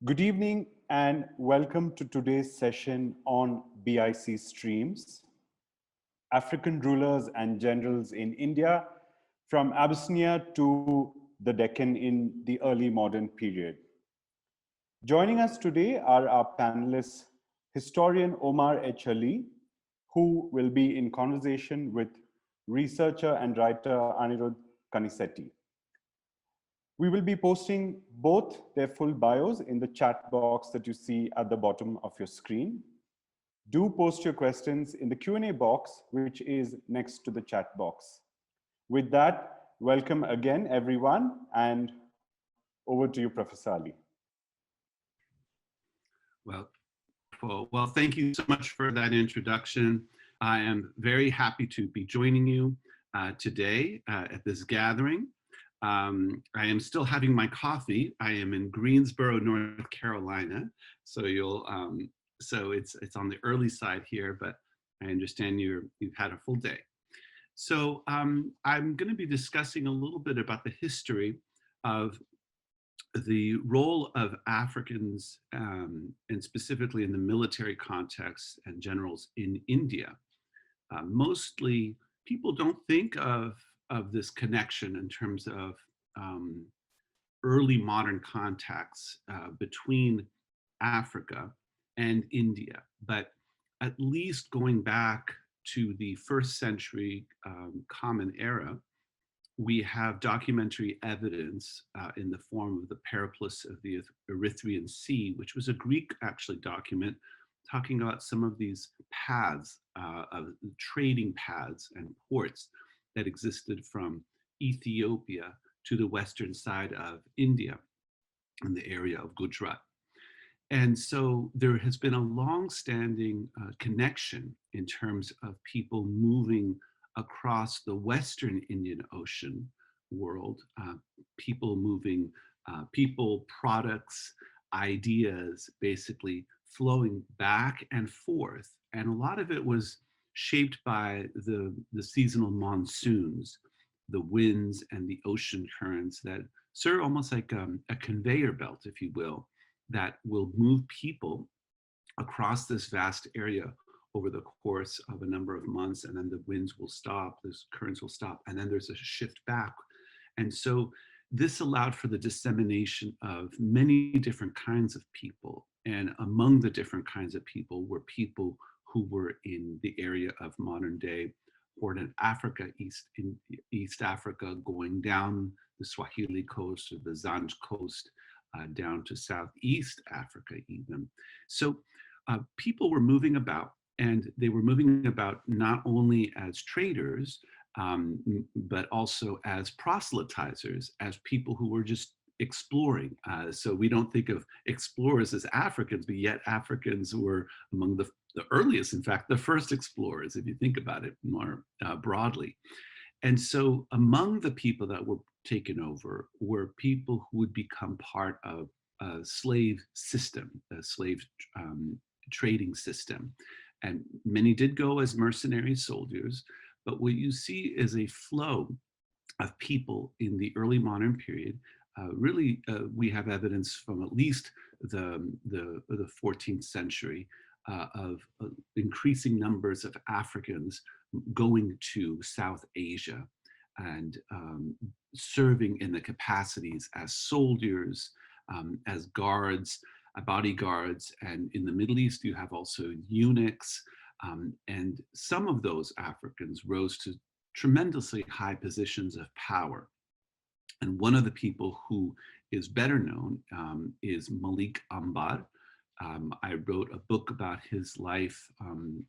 Good evening and welcome to today's session on BIC streams, African rulers and generals in India from Abyssinia to the Deccan in the early modern period. Joining us today are our panelists, historian Omar H Ali, who will be in conversation with researcher and writer Anirudh Kanisetti. We will be posting both their full bios in the chat box that you see at the bottom of your screen. Do post your questions in the Q&A box, which is next to the chat box. With that, welcome again, everyone, and over to you, Professor Ali. Well, thank you so much for that introduction. I am very happy to be joining you today at this gathering. I am still having my coffee. I am in Greensboro, North Carolina, so so it's on the early side here, but I understand you've had a full day. So I'm going to be discussing a little bit about the history of the role of Africans, and specifically in the military context and generals in India. Mostly people don't think of this connection in terms of early modern contacts between Africa and India, but at least going back to the 1st century Common Era, we have documentary evidence in the form of the Periplus of the Erythraean Sea, which was a Greek actually document talking about some of these paths, of trading paths and ports that existed from Ethiopia to the western side of India in the area of Gujarat. And so there has been a long-standing connection in terms of people moving across the Western Indian Ocean world, people moving people, products, ideas, basically flowing back and forth. And a lot of it was shaped by the seasonal monsoons, the winds and the ocean currents that serve almost like a conveyor belt, if you will, that will move people across this vast area over the course of a number of months, and then the winds will stop, the currents will stop, and then there's a shift back. And so this allowed for the dissemination of many different kinds of people. And among the different kinds of people were people who were in the area of modern day Horn of Africa, East Africa, going down the Swahili coast or the Zanj coast, down to Southeast Africa even. So people were moving about, and they were moving about not only as traders, but also as proselytizers, as people who were just exploring. So we don't think of explorers as Africans, but yet Africans were among the earliest, in fact, the first explorers, if you think about it more broadly. And so among the people that were taken over were people who would become part of a slave system, a slave trading system. And many did go as mercenary soldiers, but what you see is a flow of people in the early modern period. We have evidence from at least the 14th century of increasing numbers of Africans going to South Asia and serving in the capacities as soldiers, as guards, bodyguards, and in the Middle East you have also eunuchs, and some of those Africans rose to tremendously high positions of power. And one of the people who is better known is Malik Ambad. I wrote a book about his life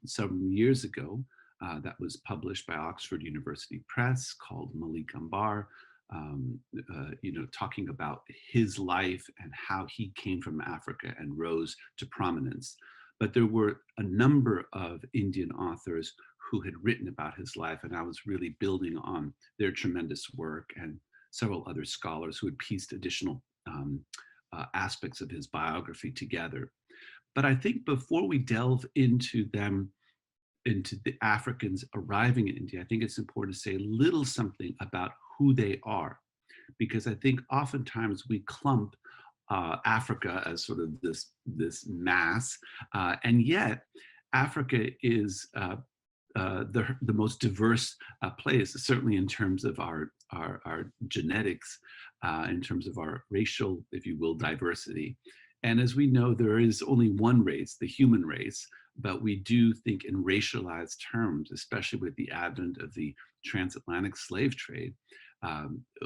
some years ago that was published by Oxford University Press called Malik Ambar, talking about his life and how he came from Africa and rose to prominence. But there were a number of Indian authors who had written about his life, and I was really building on their tremendous work, and several other scholars who had pieced additional aspects of his biography together. But I think before we delve into the Africans arriving in India, I think it's important to say a little something about who they are, because I think oftentimes we clump Africa as sort of this mass, and yet Africa is the most diverse place, certainly in terms of our genetics, in terms of our racial, if you will, diversity. And as we know, there is only one race, the human race, but we do think in racialized terms, especially with the advent of the transatlantic slave trade,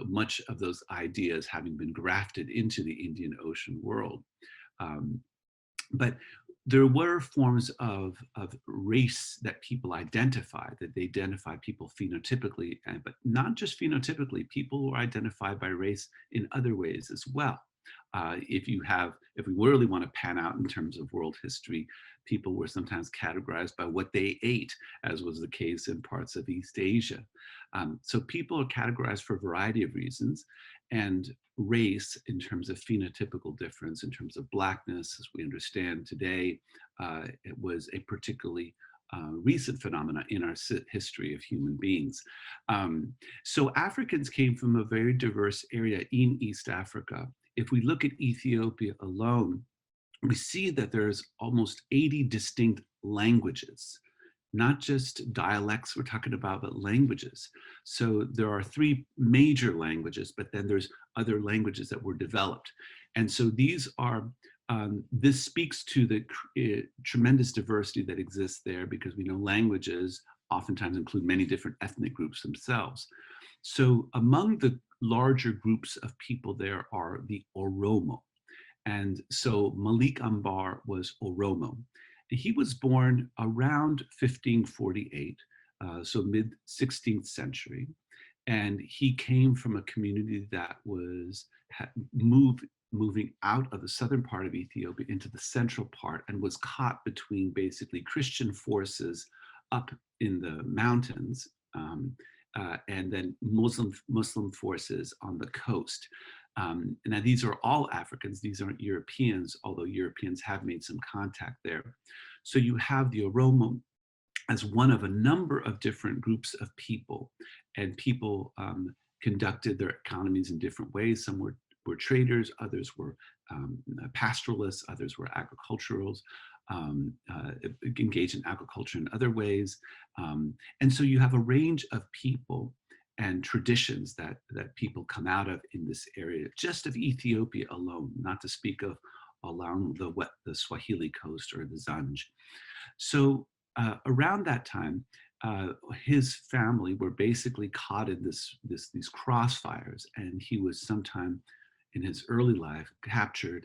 much of those ideas having been grafted into the Indian Ocean world. But there were forms of race that people identified, that they identified people phenotypically, but not just phenotypically, people were identified by race in other ways as well. If we really want to pan out in terms of world history, people were sometimes categorized by what they ate, as was the case in parts of East Asia. So people are categorized for a variety of reasons, and race in terms of phenotypical difference, in terms of blackness, as we understand today, it was a particularly recent phenomena in our history of human beings. So Africans came from a very diverse area in East Africa. If we look at Ethiopia alone, we see that there's almost 80 distinct languages, not just dialects we're talking about, but languages. So there are 3 major languages, but then there's other languages that were developed. And so these are, this speaks to the tremendous diversity that exists there, because we know languages oftentimes include many different ethnic groups themselves. So among the larger groups of people there are the Oromo. And so Malik Ambad was Oromo. He was born around 1548, so mid-16th century. And he came from a community that was moving out of the southern part of Ethiopia into the central part, and was caught between basically Christian forces up in the mountains, and then Muslim forces on the coast. Now these are all Africans, these aren't Europeans, although Europeans have made some contact there. So you have the Oromo as one of a number of different groups of people, and people conducted their economies in different ways. Some were traders, others were pastoralists, others were agriculturals, engaged in agriculture in other ways. And so you have a range of people and traditions that people come out of in this area, just of Ethiopia alone, not to speak of along the Swahili coast or the Zanj. So around that time, his family were basically caught in these crossfires, and he was sometime in his early life captured,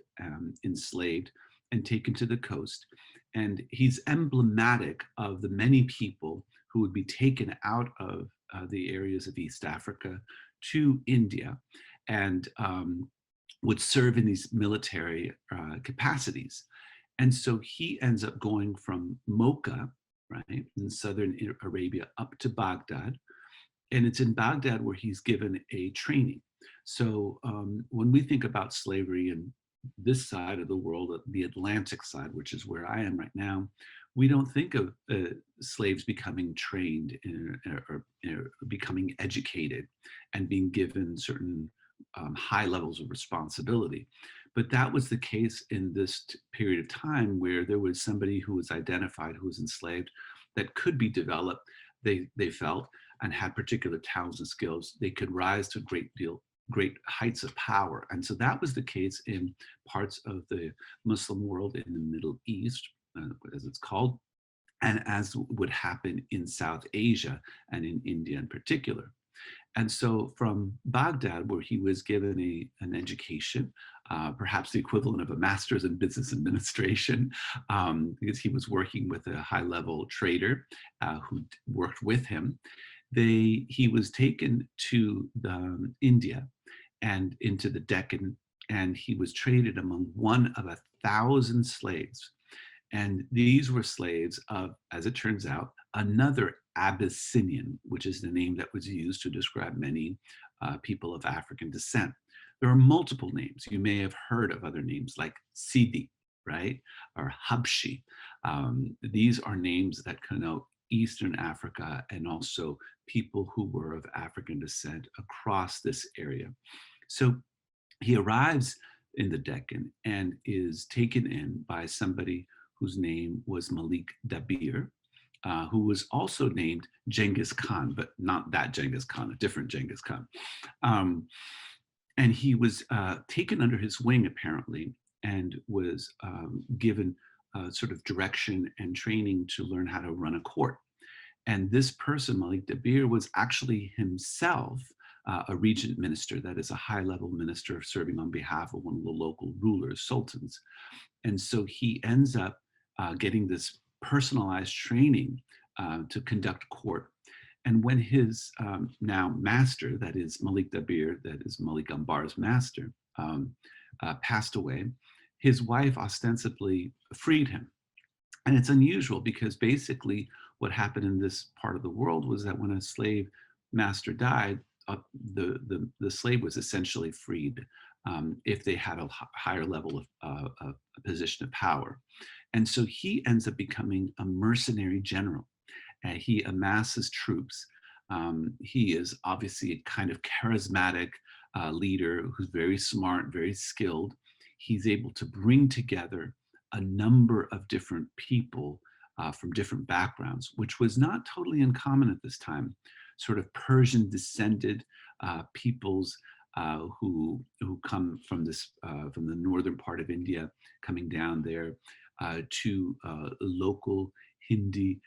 enslaved, and taken to the coast. And he's emblematic of the many people who would be taken out of the areas of East Africa to India, and would serve in these military capacities. And so he ends up going from Mocha, right, in southern Arabia, up to Baghdad. And it's in Baghdad where he's given a training. So when we think about slavery in this side of the world, the Atlantic side, which is where I am right now, we don't think of slaves becoming trained or becoming educated and being given certain high levels of responsibility. But that was the case in this period of time, where there was somebody who was identified, who was enslaved, that could be developed, they felt, and had particular talents and skills. They could rise to great heights of power. And so that was the case in parts of the Muslim world in the Middle East, as it's called, and as would happen in South Asia and in India in particular. And so from Baghdad, where he was given an education, perhaps the equivalent of a master's in business administration, because he was working with a high-level trader who worked with him, he was taken to India and into the Deccan, and he was traded among one of 1,000 slaves. And these were slaves of, as it turns out, another Abyssinian, which is the name that was used to describe many people of African descent. There are multiple names. You may have heard of other names like Sidi, right? Or Habshi. These are names that connote Eastern Africa and also people who were of African descent across this area. So he arrives in the Deccan and is taken in by somebody whose name was Malik Dabir, who was also named Genghis Khan, but not that Genghis Khan, a different Genghis Khan. And he was taken under his wing, apparently, and was given sort of direction and training to learn how to run a court. And this person, Malik Dabir, was actually himself a regent minister, that is a high-level minister serving on behalf of one of the local rulers, sultans. And so he ends up getting this personalized training to conduct court. And when his now master, that is Malik Dabir, that is Malik Ambar's master, passed away, his wife ostensibly freed him. And it's unusual because basically what happened in this part of the world was that when a slave master died, the slave was essentially freed if they had a higher level of a position of power. And so he ends up becoming a mercenary general. And he amasses troops. He is obviously a kind of charismatic leader who's very smart, very skilled. He's able to bring together a number of different people from different backgrounds, which was not totally uncommon at this time. Sort of Persian descended peoples who come from from the northern part of India, coming down there to local Hindi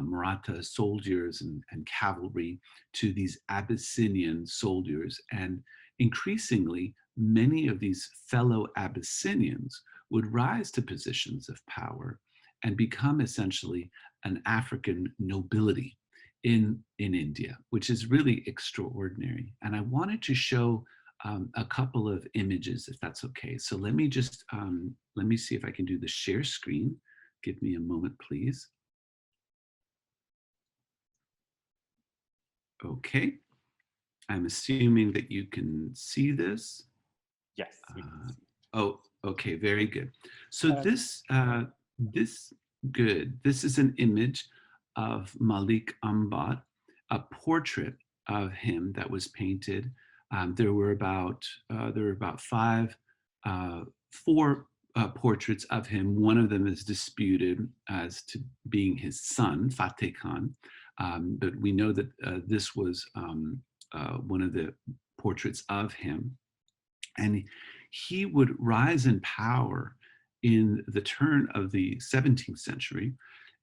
Maratha soldiers and cavalry, to these Abyssinian soldiers. And increasingly, many of these fellow Abyssinians would rise to positions of power and become essentially an African nobility in India, which is really extraordinary. And I wanted to show a couple of images, if that's okay. So let me just, let me see if I can do the share screen. Give me a moment, please. Okay, I'm assuming that you can see this. Yes, we can see. Oh, okay, very good. So this is an image of Malik Ambad, a portrait of him that was painted. There were about four portraits of him. One of them is disputed as to being his son, Fateh Khan. But we know that this was one of the portraits of him. And he would rise in power in the turn of the 17th century.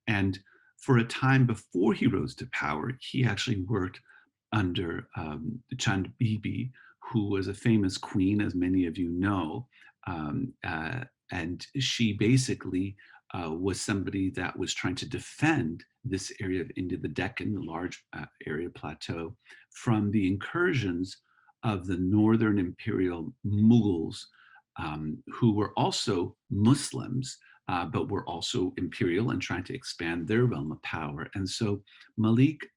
And for a time before he rose to power, he actually worked under Chand Bibi, who was a famous queen, as many of you know. And she basically was somebody that was trying to defend this area of India, the Deccan, the large area plateau, from the incursions of the northern imperial Mughals, who were also Muslims, but were also imperial and trying to expand their realm of power. And so Malik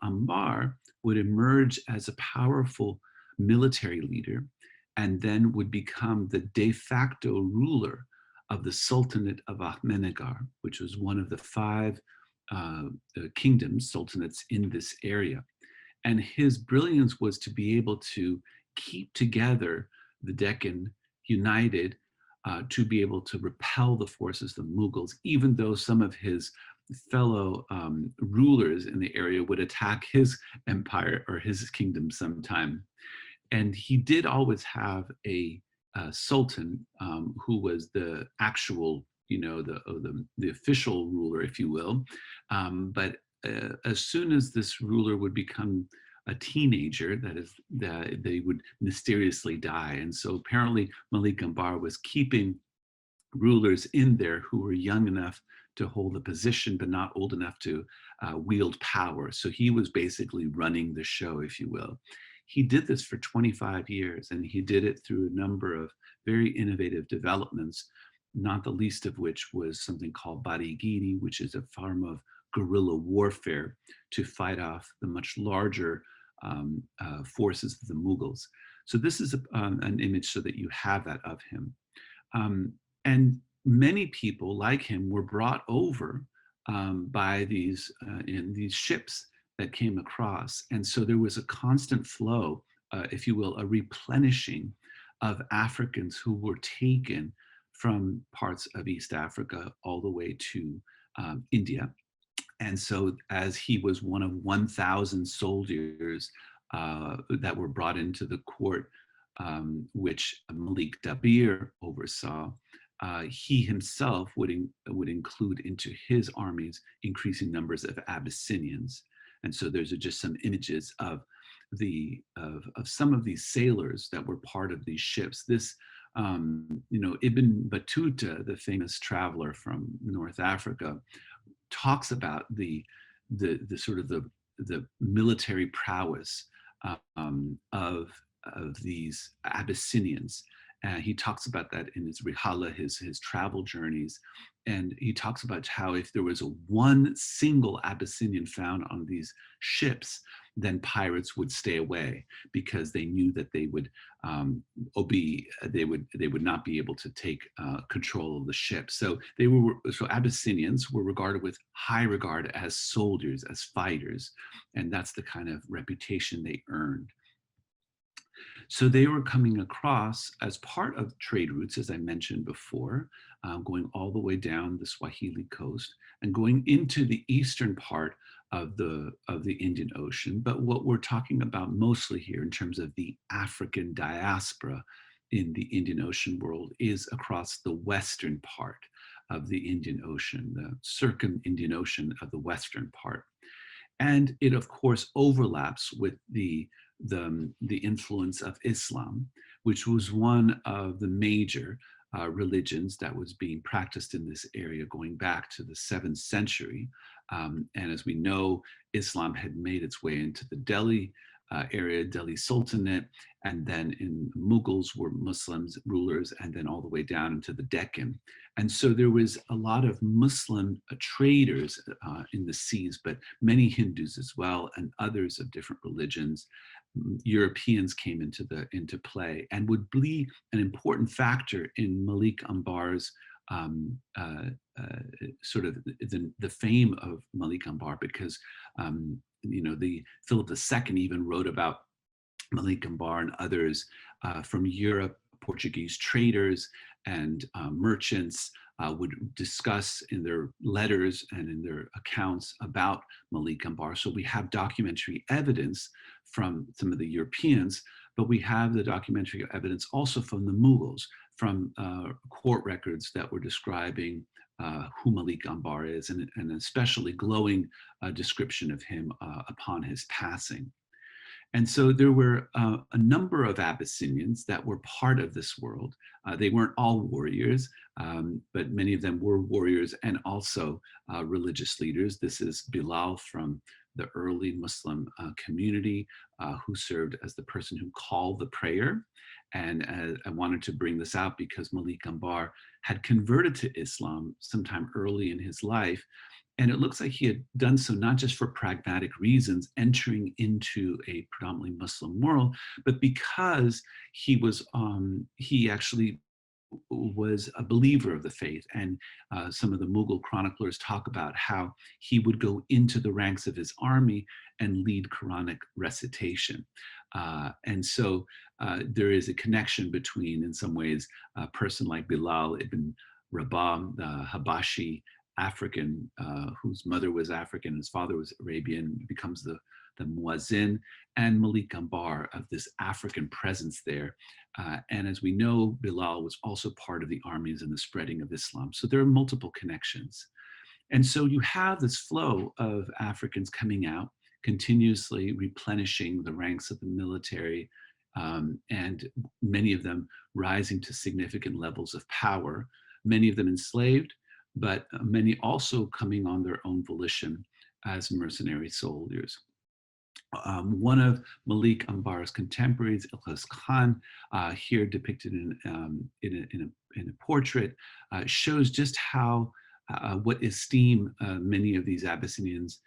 Ambar would emerge as a powerful military leader and then would become the de facto ruler of the Sultanate of Ahmednagar, which was one of the 5 kingdoms, sultanates in this area. And his brilliance was to be able to keep together the Deccan united to be able to repel the forces of the Mughals, even though some of his fellow rulers in the area would attack his empire or his kingdom sometime. And he did always have a sultan who was the actual, you know, the official ruler, if you will. But as soon as this ruler would become a teenager, that they would mysteriously die. And so apparently Malik Ambar was keeping rulers in there who were young enough to hold a position, but not old enough to wield power. So he was basically running the show, if you will. He did this for 25 years, and he did it through a number of very innovative developments, not the least of which was something called Barigiri, which is a form of guerrilla warfare to fight off the much larger forces of the Mughals. So this is an image so that you have that of him. And many people like him were brought over by these ships that came across. And so there was a constant flow, if you will, a replenishing of Africans who were taken from parts of East Africa all the way to India. And so as he was one of 1,000 soldiers that were brought into the court, which Malik Dabir oversaw, he himself would include into his armies increasing numbers of Abyssinians. And so there's just some images of some of these sailors that were part of these ships. This, Ibn Battuta, the famous traveler from North Africa, talks about the sort of the military prowess of these Abyssinians. He talks about that in his Rihala, his travel journeys. And he talks about how if there was one single Abyssinian found on these ships, then pirates would stay away because they knew that they would they would not be able to take control of the ship. So Abyssinians were regarded with high regard as soldiers, as fighters, and that's the kind of reputation they earned. So they were coming across as part of trade routes, as I mentioned before, going all the way down the Swahili coast and going into the eastern part of the Indian Ocean. But what we're talking about mostly here in terms of the African diaspora in the Indian Ocean world is across the western part of the Indian Ocean, the circum-Indian Ocean of the western part. And it, of course, overlaps with the influence of Islam, which was one of the major religions that was being practiced in this area going back to the 7th century. And as we know, Islam had made its way into the Delhi area, Delhi Sultanate, and then in Mughals were Muslims rulers, and then all the way down into the Deccan. And so there was a lot of Muslim traders in the seas, but many Hindus as well, and others of different religions. Europeans came into play and would be an important factor in Malik Ambar's sort of the fame of Malik Ambad, because the Philip II even wrote about Malik Ambad and others from Europe. Portuguese traders and merchants would discuss in their letters and in their accounts about Malik Ambad. So we have documentary evidence from some of the Europeans, but we have the documentary evidence also from the Mughals, from court records that were describing who Malik Ambad is, and especially glowing description of him upon his passing. And so there were a number of Abyssinians that were part of this world. They weren't all warriors, but many of them were warriors and also religious leaders. This is Bilal from the early Muslim community who served as the person who called the prayer. And I wanted to bring this out because Malik Ambad had converted to Islam sometime early in his life. And it looks like he had done so not just for pragmatic reasons, entering into a predominantly Muslim world, but because he actually was a believer of the faith. And some of the Mughal chroniclers talk about how he would go into the ranks of his army and lead Quranic recitation. And so there is a connection between, in some ways, a person like Bilal ibn Rabah, the Habashi African, whose mother was African, his father was Arabian, becomes the Muazzin, and Malik Ambad of this African presence there. And as we know, Bilal was also part of the armies and the spreading of Islam. So there are multiple connections. And so you have this flow of Africans coming out, continuously replenishing the ranks of the military, and many of them rising to significant levels of power, many of them enslaved, but many also coming on their own volition as mercenary soldiers. One of Malik Ambad's contemporaries, Ilyas Khan, here depicted in a portrait, shows just how what esteem many of these Abyssinians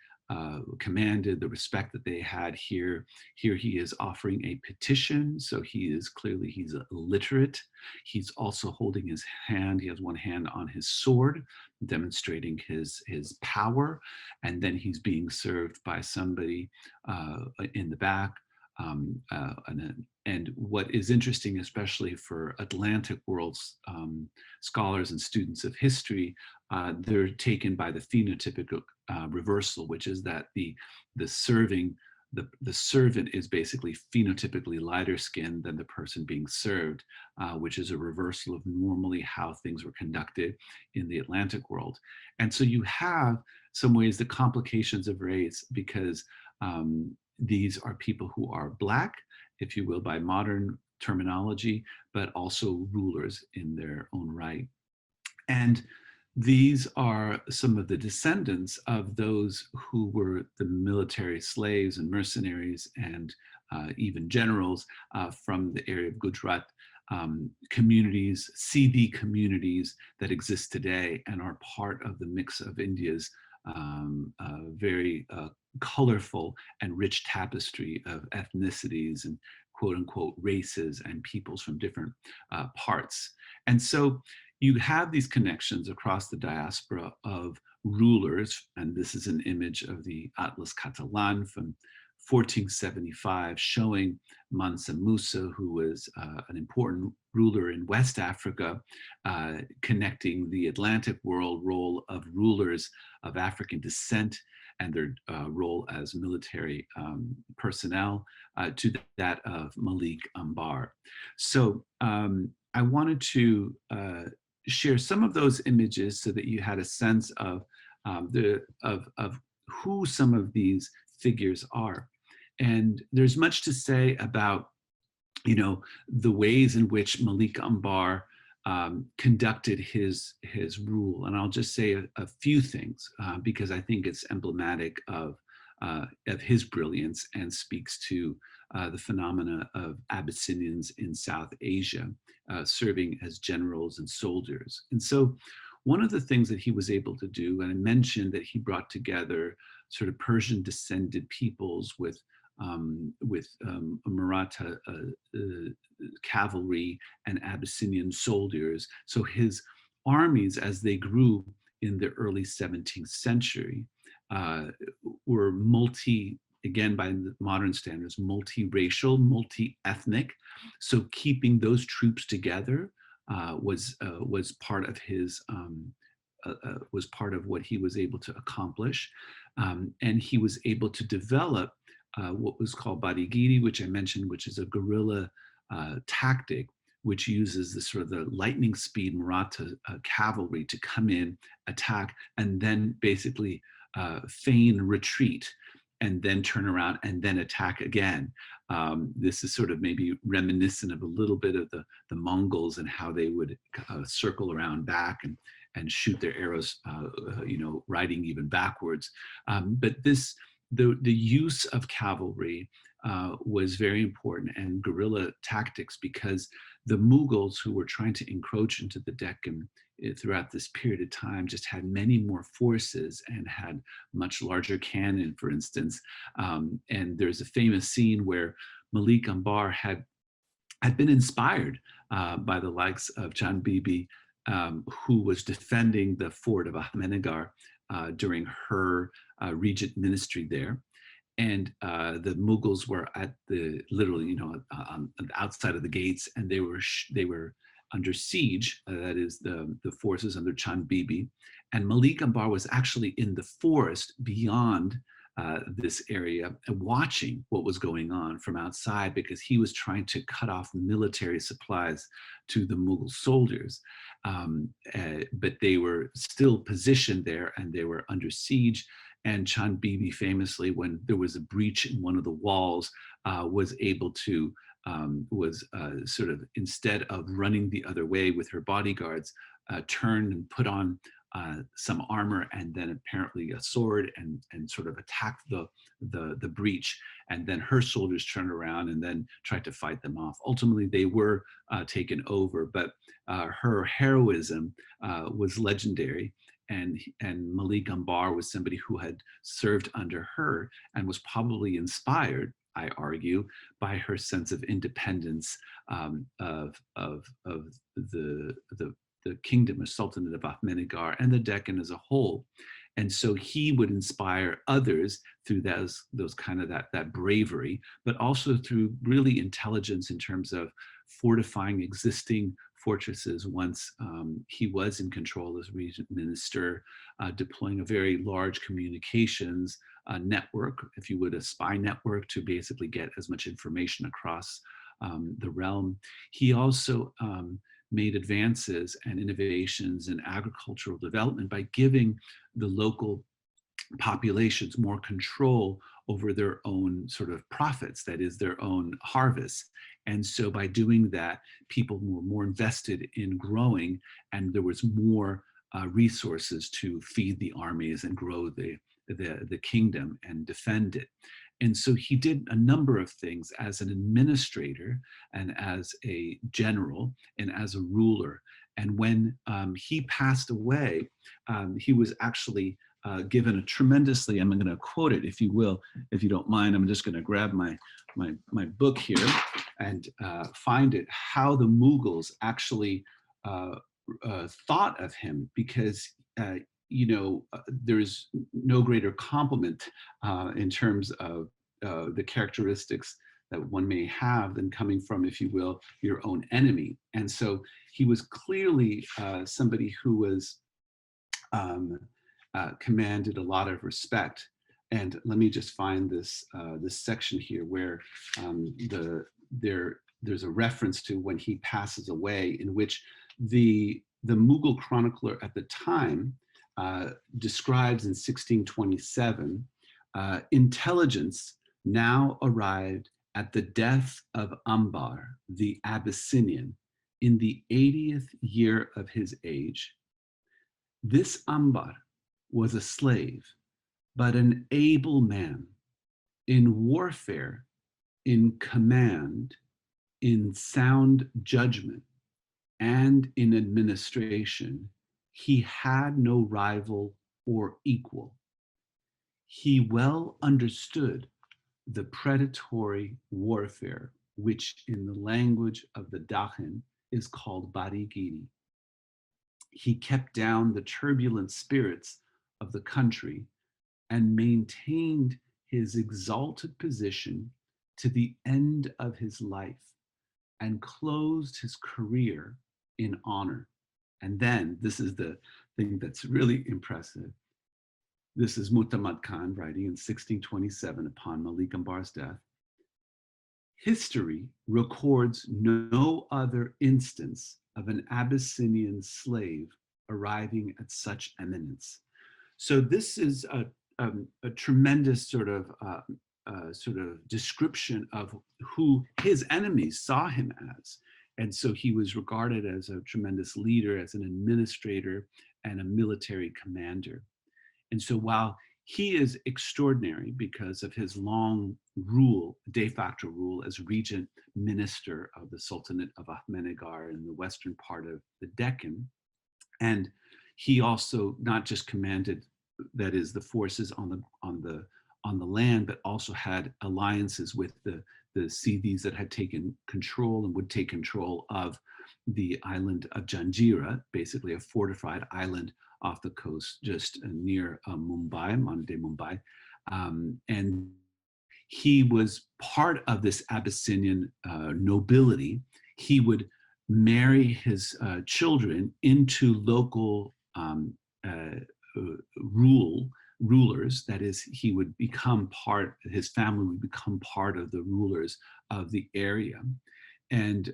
commanded, the respect that they had here. Here he is offering a petition, so he's illiterate. He's also holding his hand, he has one hand on his sword, demonstrating his power, and then he's being served by somebody in the back And what is interesting, especially for Atlantic world's scholars and students of history, they're taken by the phenotypic reversal, which is that the servant is basically phenotypically lighter skinned than the person being served, which is a reversal of normally how things were conducted in the Atlantic world. And so you have some ways the complications of race, because these are people who are Black, if you will, by modern terminology, but also rulers in their own right. And these are some of the descendants of those who were the military slaves and mercenaries and even generals from the area of Gujarat, communities, Siddhi communities that exist today and are part of the mix of India's very colorful and rich tapestry of ethnicities and quote unquote races and peoples from different parts. And so you have these connections across the diaspora of rulers, and this is an image of the Atlas Catalan from 1475, showing Mansa Musa, who was an important ruler in West Africa, connecting the Atlantic world role of rulers of African descent and their role as military personnel to that of Malik Ambad. So I wanted to share some of those images so that you had a sense of who some of these figures are. And there's much to say about, you know, the ways in which Malik Ambad conducted his rule. And I'll just say a few things because I think it's emblematic of his brilliance and speaks to the phenomena of Abyssinians in South Asia serving as generals and soldiers. And so one of the things that he was able to do, and I mentioned that he brought together sort of Persian descended peoples with Maratha cavalry and Abyssinian soldiers. So his armies, as they grew in the early 17th century, were again, by modern standards, multiracial, multi-ethnic. So keeping those troops together was part of his was part of what he was able to accomplish, and he was able to develop what was called Badigiri, which I mentioned, which is a guerrilla tactic, which uses the sort of the lightning speed Maratha cavalry to come in, attack, and then basically feign retreat, and then turn around and then attack again. This is sort of maybe reminiscent of a little bit of the Mongols and how they would circle around back and shoot their arrows, you know, riding even backwards. But the use of cavalry was very important, and guerrilla tactics, because the Mughals, who were trying to encroach into the Deccan throughout this period of time, just had many more forces and had much larger cannon, for instance. And there's a famous scene where Malik Ambad had been inspired by the likes of Chand Bibi, who was defending the fort of Ahmednagar during her regent ministry there. And the Mughals were at literally, you know, on the outside of the gates, and they were under siege. That is the forces under Chand Bibi, and Malik Ambad was actually in the forest beyond this area, watching what was going on from outside, because he was trying to cut off military supplies to the Mughal soldiers. But they were still positioned there, and they were under siege. And Chand Bibi famously, when there was a breach in one of the walls, was able to, sort of, instead of running the other way with her bodyguards, turned and put on some armor and then apparently a sword and sort of attacked the breach. And then her soldiers turned around and then tried to fight them off. Ultimately, they were taken over, but her heroism was legendary. And Malik Ambad was somebody who had served under her and was probably inspired, I argue, by her sense of independence of the kingdom or sultanate of Ahmednagar and the Deccan as a whole. And so he would inspire others through those kind of that bravery, but also through really intelligence in terms of fortifying existing fortresses once he was in control as regent minister, deploying a very large communications network, if you would, a spy network to basically get as much information across the realm. He also made advances and innovations in agricultural development by giving the local populations more control over their own sort of profits, that is their own harvests. And so by doing that, people were more invested in growing, and there was more resources to feed the armies and grow the kingdom and defend it. And so he did a number of things as an administrator and as a general and as a ruler. And when he passed away, he was actually given a tremendously, I'm going to quote it, if you will, if you don't mind. I'm just going to grab my book here and find it, how the Mughals actually thought of him, because there's no greater compliment in terms of the characteristics that one may have than coming from, if you will, your own enemy. And so he was clearly somebody who was commanded a lot of respect. And let me just find this this section here where there's a reference to when he passes away, in which the Mughal chronicler at the time describes in 1627, intelligence now arrived at the death of Ambar, the Abyssinian, in the 80th year of his age. This Ambar was a slave, but an able man in warfare, in command, in sound judgment, and in administration. He had no rival or equal. He well understood the predatory warfare, which in the language of the Deccan is called barigiri. He kept down the turbulent spirits of the country and maintained his exalted position to the end of his life, and closed his career in honor. And then, this is the thing that's really impressive. This is Muhammad Khan writing in 1627 upon Malik Ambar's death. History records no other instance of an Abyssinian slave arriving at such eminence. So this is a tremendous sort of description of who his enemies saw him as. And so he was regarded as a tremendous leader, as an administrator, and a military commander. And so while he is extraordinary because of his long rule, de facto rule, as regent minister of the Sultanate of Ahmednagar in the western part of the Deccan, and he also not just commanded, that is, the forces on the land, but also had alliances with the Siddhis that had taken control and would take control of the island of Janjira, basically a fortified island off the coast just near Mumbai, modern day Mumbai. And he was part of this Abyssinian nobility. He would marry his children into local rulers. That is, he would become part, his family would become part of the rulers of the area. And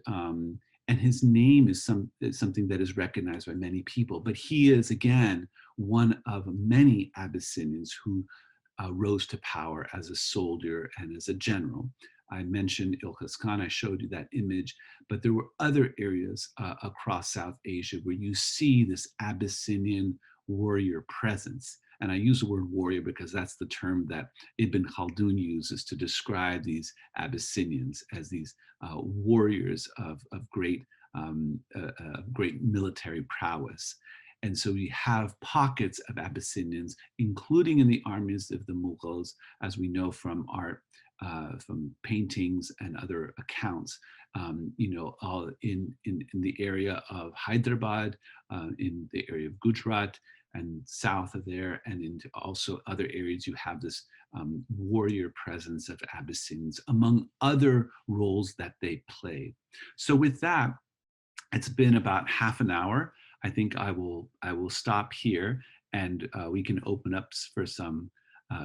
his name is something that is recognized by many people, but he is, again, one of many Abyssinians who rose to power as a soldier and as a general. I mentioned Ilkis Khan, I showed you that image, but there were other areas across South Asia where you see this Abyssinian warrior presence. And I use the word warrior because that's the term that Ibn Khaldun uses to describe these Abyssinians as these warriors of great military prowess. And so we have pockets of Abyssinians, including in the armies of the Mughals, as we know from art, from paintings and other accounts, all in the area of Hyderabad, in the area of Gujarat, and south of there, and into also other areas, you have this warrior presence of Abyssinians, among other roles that they played. So with that, it's been about half an hour. I think I will stop here, and we can open up for some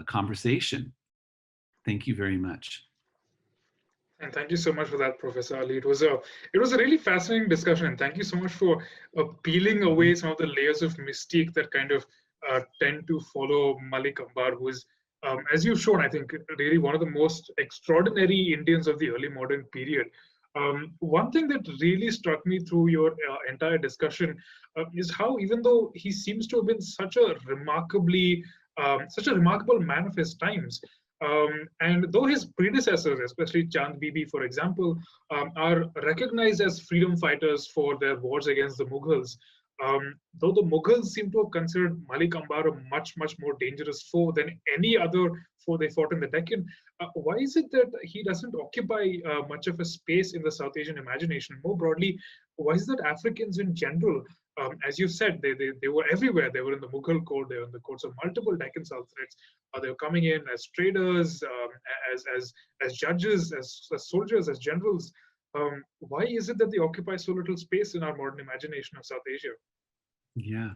conversation. Thank you very much. And thank you so much for that, Professor Ali. It was a really fascinating discussion, and thank you so much for peeling away some of the layers of mystique that kind of tend to follow Malik Ambad, who is, as you've shown, I think, really one of the most extraordinary Indians of the early modern period. One thing that really struck me through your entire discussion is how, even though he seems to have been such a remarkable man of his times, and though his predecessors, especially Chand Bibi, for example, are recognized as freedom fighters for their wars against the Mughals, though the Mughals seem to have considered Malik Ambar a much, much more dangerous foe than any other foe they fought in the Deccan, why is it that he doesn't occupy much of a space in the South Asian imagination? More broadly, why is it that Africans in general, as you said, they were everywhere. They were in the Mughal court, they were in the courts of multiple Deccan Sultanates. They were coming in as traders, as judges, as soldiers, as generals. Why is it that they occupy so little space in our modern imagination of South Asia? Yeah,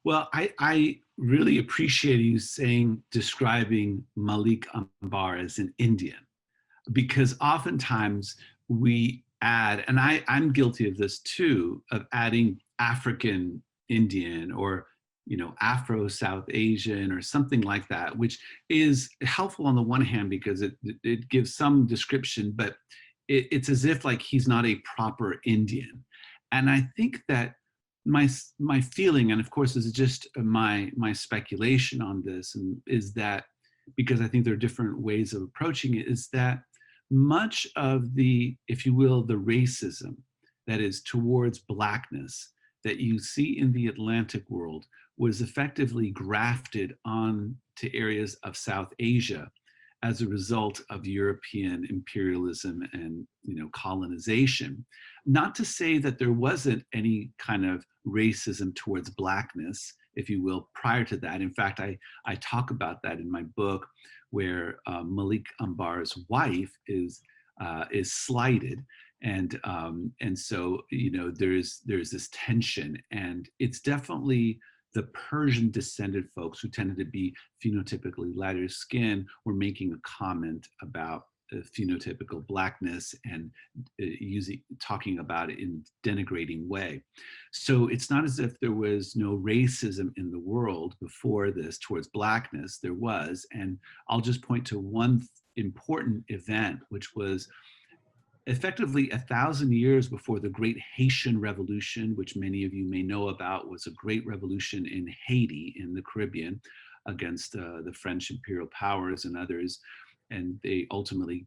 well, I really appreciate you describing Malik Ambar as an Indian, because oftentimes we add, and I'm guilty of this too, of adding African Indian or Afro South Asian or something like that, which is helpful on the one hand because it gives some description, but it's as if like he's not a proper Indian. And I think that my feeling, and of course this is just my speculation on this, and is that, because I think there are different ways of approaching it, is that much of the, if you will, the racism that is towards Blackness that you see in the Atlantic world was effectively grafted on to areas of South Asia as a result of European imperialism and colonization. Not to say that there wasn't any kind of racism towards Blackness, if you will, prior to that. In fact, I talk about that in my book, where Malik Ambar's wife is slighted, and so there's this tension, and it's definitely the Persian descended folks who tended to be phenotypically lighter skin were making a comment about phenotypical Blackness and talking about it in a denigrating way. So it's not as if there was no racism in the world before this towards Blackness. There was, and I'll just point to one important event, which was effectively 1,000 years before the Great Haitian Revolution, which many of you may know about, was a great revolution in Haiti in the Caribbean against the French imperial powers and others. And they ultimately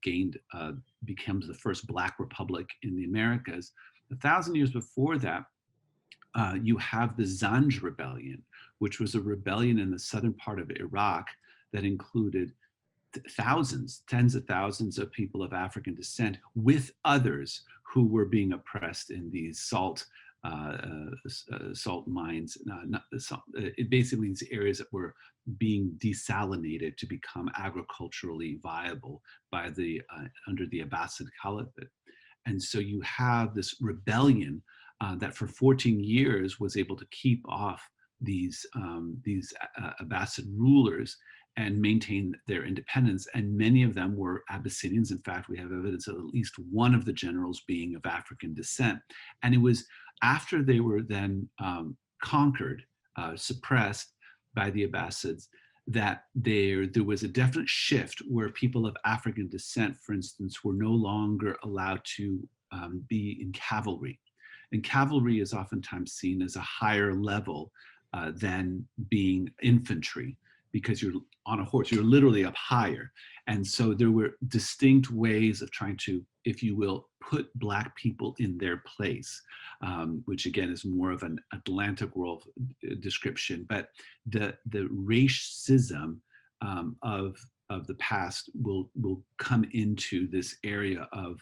becomes the first Black republic in the Americas. 1,000 years before that, you have the Zanj Rebellion, which was a rebellion in the southern part of Iraq that included thousands, tens of thousands of people of African descent with others who were being oppressed in these salt mines, basically these areas that were being desalinated to become agriculturally viable by under the Abbasid Caliphate. And so you have this rebellion that for 14 years was able to keep off these Abbasid rulers and maintain their independence. And many of them were Abyssinians. In fact, we have evidence of at least one of the generals being of African descent. And it was after they were then conquered, suppressed by the Abbasids, that there was a definite shift where people of African descent, for instance, were no longer allowed to be in cavalry. And cavalry is oftentimes seen as a higher level than being infantry, because you're on a horse, you're literally up higher. And so there were distinct ways of trying to, if you will, put Black people in their place, which again is more of an Atlantic world description. But the racism of the past will come into this area of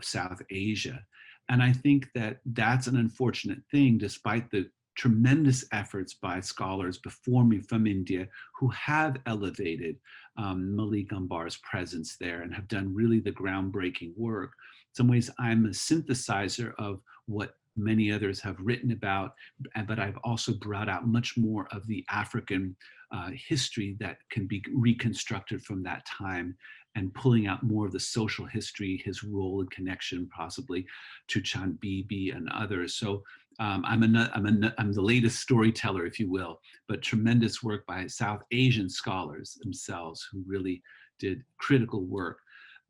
South Asia. And I think that that's an unfortunate thing, despite the tremendous efforts by scholars before me from India who have elevated Malik Ambar's presence there and have done really the groundbreaking work. In some ways, I'm a synthesizer of what many others have written about, but I've also brought out much more of the African history that can be reconstructed from that time, and pulling out more of the social history, his role and connection possibly to Chand Bibi and others. So I'm the latest storyteller, if you will, but tremendous work by South Asian scholars themselves who really did critical work.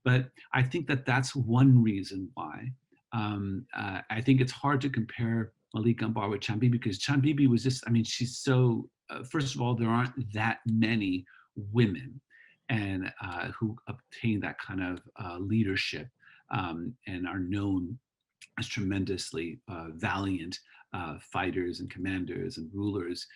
But I think that that's one reason why. I think it's hard to compare Malik Ambar with Chand Bibi because Chand Bibi was just, I mean, she's so, first of all, there aren't that many women and who obtain that kind of leadership and are known as tremendously valiant fighters and commanders and rulers.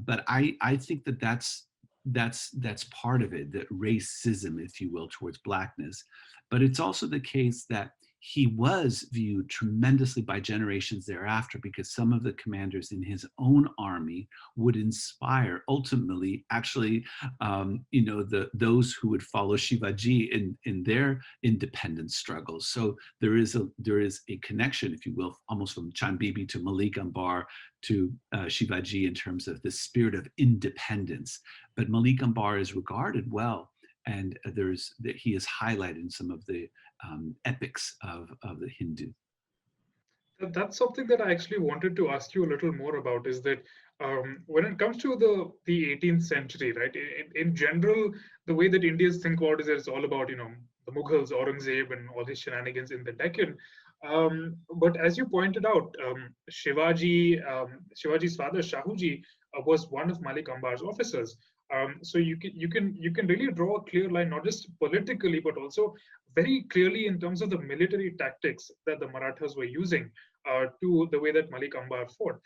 But I think that that's part of it, that racism, if you will, towards Blackness. But it's also the case that he was viewed tremendously by generations thereafter because some of the commanders in his own army would inspire ultimately actually those who would follow Shivaji in their independence struggles. So there is a connection, if you will, almost from Chand Bibi to Malik Ambar to Shivaji in terms of the spirit of independence. But Malik Ambar is regarded well, and he is highlighted in some of the epics of the Hindu. That's something that I actually wanted to ask you a little more about, is that when it comes to the 18th century, right, in general, the way that Indians think about it is that it's all about, the Mughals, Aurangzeb, and all these shenanigans in the Deccan. But as you pointed out, Shivaji's father, Shahuji, was one of Malik Ambar's officers. So you can really draw a clear line, not just politically, but also very clearly in terms of the military tactics that the Marathas were using to the way that Malik Ambar fought.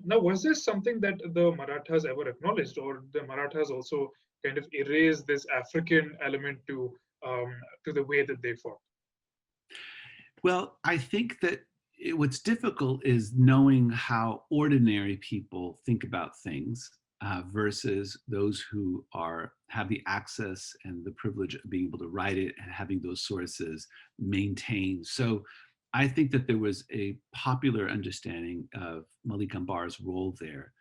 Now, was this something that the Marathas ever acknowledged, or the Marathas also kind of erased this African element to the way that they fought? Well, I think that what's difficult is knowing how ordinary people think about things versus those who have the access and the privilege of being able to write it and having those sources maintained. So I think that there was a popular understanding of Malik Ambar's role there.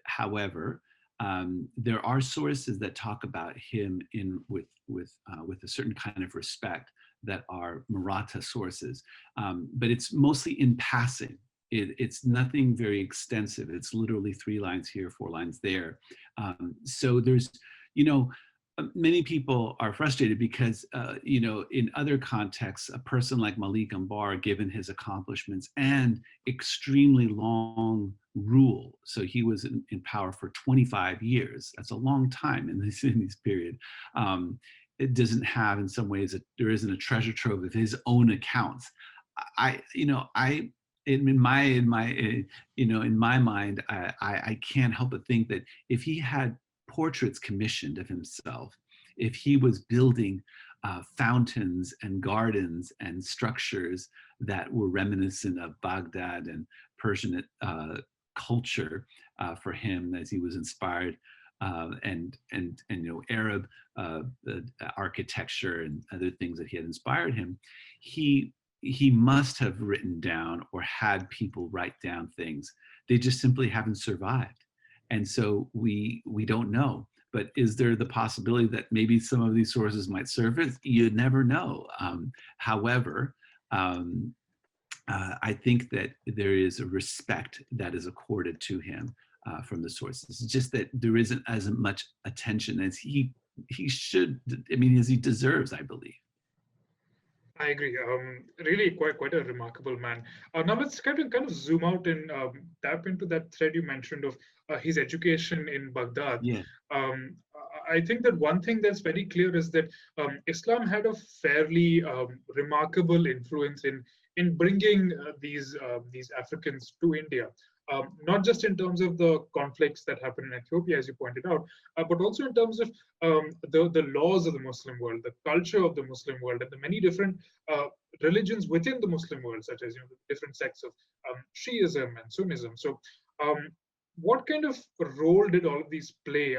However, there are sources that talk about him with a certain kind of respect that are Maratha sources, but it's mostly in passing. It's nothing very extensive. It's literally 3 lines here, 4 lines there. So there's, many people are frustrated because, in other contexts, a person like Malik Ambar, given his accomplishments and extremely long rule, so he was in power for 25 years. That's a long time in this period. It doesn't have, in some ways, there isn't a treasure trove of his own accounts. In my mind, I can't help but think that if he had portraits commissioned of himself, if he was building fountains and gardens and structures that were reminiscent of Baghdad and Persian culture for him as he was inspired, and Arab architecture and other things that he had inspired him, he must have written down or had people write down things. They just simply haven't survived. And so we don't know. But is there the possibility that maybe some of these sources might surface? You never know. However, I think that there is a respect that is accorded to him from the sources. It's just that there isn't as much attention as he should, as he deserves, I believe. I agree. Really quite a remarkable man. Now let's kind of zoom out and tap into that thread you mentioned of his education in Baghdad. Yeah. I think that one thing that's very clear is that Islam had a fairly remarkable influence in bringing these Africans to India. Not just in terms of the conflicts that happen in Ethiopia, as you pointed out, but also in terms of the laws of the Muslim world, the culture of the Muslim world, and the many different religions within the Muslim world, such as the different sects of Shiism and Sunnism. So What kind of role did all of these play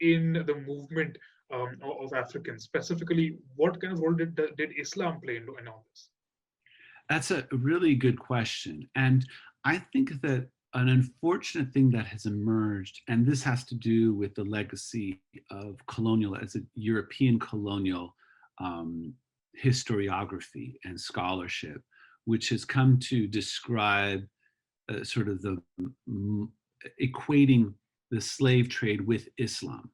in the movement of Africans? Specifically, what kind of role did Islam play in all this? That's a really good question. And I think that an unfortunate thing that has emerged, and this has to do with the legacy of colonial, as a European colonial historiography and scholarship, which has come to describe sort of the equating the slave trade with Islam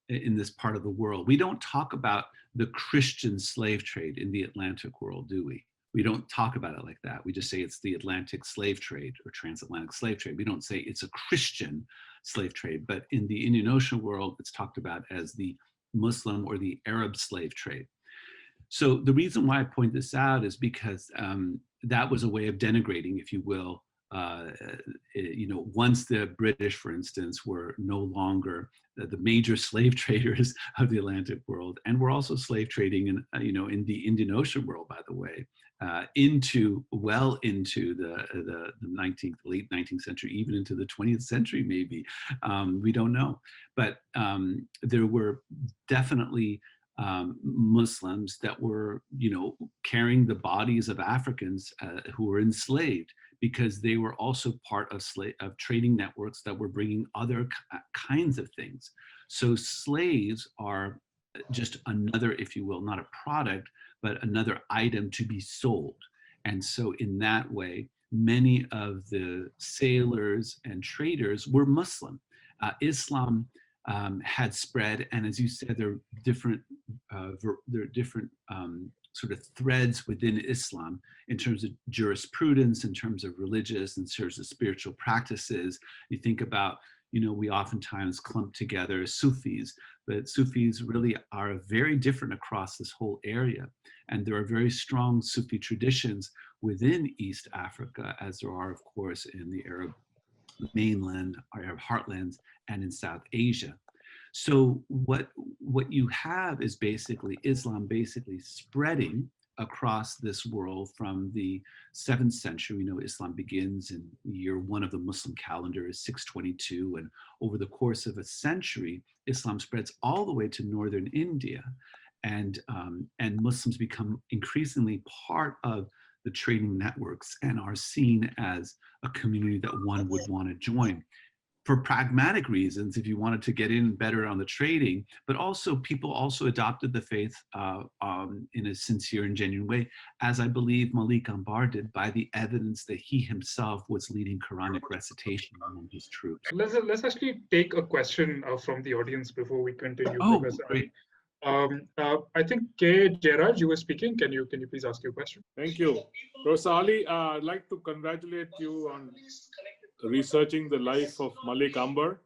in this part of the world. We don't talk about the Christian slave trade in the Atlantic world, do we? We don't talk about it like that. We just say it's the Atlantic slave trade or transatlantic slave trade. We don't say it's a Christian slave trade, but in the Indian Ocean world, it's talked about as the Muslim or the Arab slave trade. So the reason why I point this out is because that was a way of denigrating, if you will, once the British, for instance, were no longer the major slave traders of the Atlantic world, and we're also slave trading in the Indian Ocean world, by the way, into the late 19th century, even into the 20th century, maybe. We don't know, but there were definitely Muslims that were, carrying the bodies of Africans who were enslaved, because they were also part of trading networks that were bringing other kinds of things. So slaves are just another, if you will, not a product, but another item to be sold. And so in that way, many of the sailors and traders were Muslim. Islam had spread, and as you said, there are different sort of threads within Islam in terms of jurisprudence, in terms of religious, in terms of spiritual practices. You think about, we oftentimes clump together Sufis, but Sufis really are very different across this whole area. And there are very strong Sufi traditions within East Africa, as there are, of course, in the Arab mainland, Arab heartlands, and in South Asia. So what you have is basically Islam basically spreading across this world from the 7th century. We know Islam begins in year 1 of the Muslim calendar is 622, and over the course of a century, Islam spreads all the way to northern India, and Muslims become increasingly part of the trading networks and are seen as a community that one would want to join. For pragmatic reasons, if you wanted to get in better on the trading, but also people also adopted the faith in a sincere and genuine way, as I believe Malik Ambad did, by the evidence that he himself was leading Quranic recitation among his troops. Let's actually take a question from the audience before we continue. Oh, Professor. great. I think K. Gerard, you were speaking. Can you please ask your question? Thank you. Professor Ali, I'd like to congratulate you on researching the life of Malik Ambad.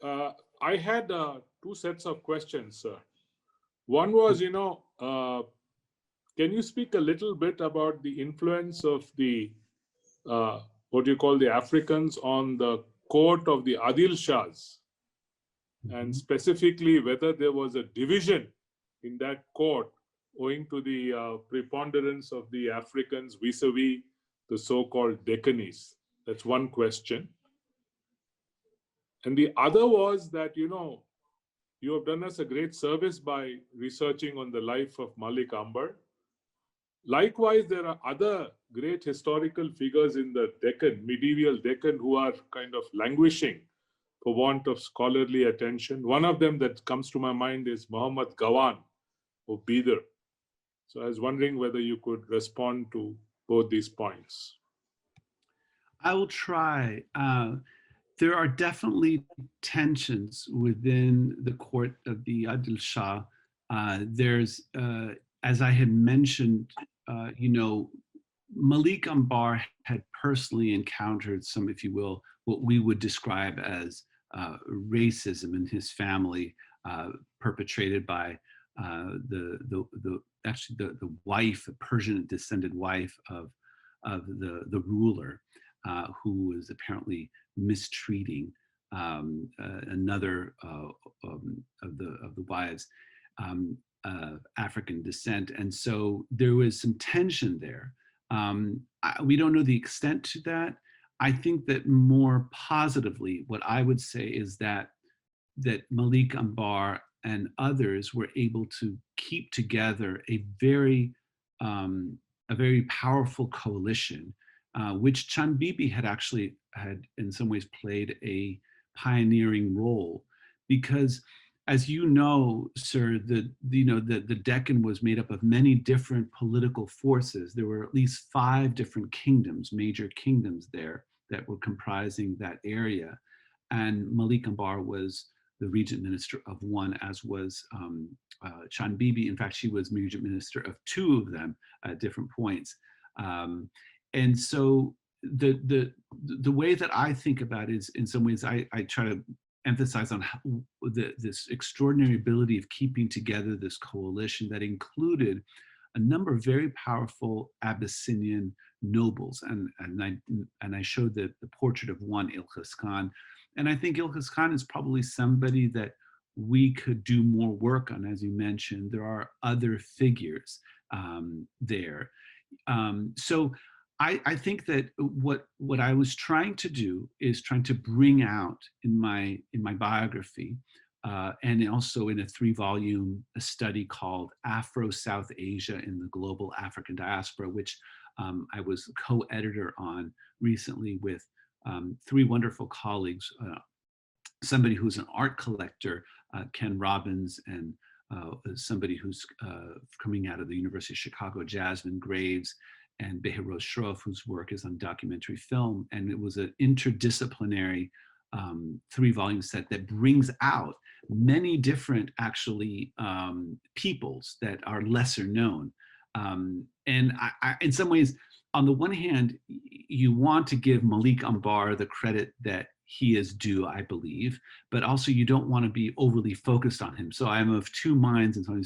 I had 2 sets of questions, sir. One was, can you speak a little bit about the influence of the, what you call the Africans on the court of the Adil Shahs, and specifically whether there was a division in that court owing to the preponderance of the Africans vis-a-vis the so-called Deccanese? That's one question. And the other was that, you have done us a great service by researching on the life of Malik Ambad. Likewise, there are other great historical figures in the Deccan, medieval Deccan, who are kind of languishing for want of scholarly attention. One of them that comes to my mind is Muhammad Gawan of Bidar. So I was wondering whether you could respond to both these points. I will try. There are definitely tensions within the court of the Adil Shah. There's, as I had mentioned, Malik Ambad had personally encountered some, if you will, what we would describe as racism in his family, perpetrated by the wife, the Persian descended wife of the ruler, who was apparently mistreating another of the wives of African descent, and so there was some tension there. We don't know the extent to that. I think that more positively, what I would say is that Malik Ambar and others were able to keep together a very powerful coalition, which Chand Bibi had in some ways played a pioneering role, because, as you know, sir, the Deccan was made up of many different political forces. There were at least 5 different kingdoms, major kingdoms there, that were comprising that area. And Malik Ambar was the regent minister of one, as was Chand Bibi. In fact, she was regent minister of 2 of them at different points. And so the way that I think about it is, in some ways, I try to emphasize on how this extraordinary ability of keeping together this coalition that included a number of very powerful Abyssinian nobles. And I showed the portrait of one, Ilkis Khan. And I think Ilkis Khan is probably somebody that we could do more work on. As you mentioned, there are other figures there. So I think that what I was trying to do is trying to bring out in my biography, and also in a 3-volume study called Afro-South Asia in the Global African Diaspora, which I was co-editor on recently with 3 wonderful colleagues, somebody who's an art collector, Ken Robbins, and somebody who's coming out of the University of Chicago, Jasmine Graves, and Behrouz Shroff, whose work is on documentary film. And it was an interdisciplinary 3-volume set that brings out many different, actually, peoples that are lesser known. And I, in some ways, on the one hand, you want to give Malik Ambar the credit that he is due, I believe, but also you don't want to be overly focused on him. So I'm of 2 minds, and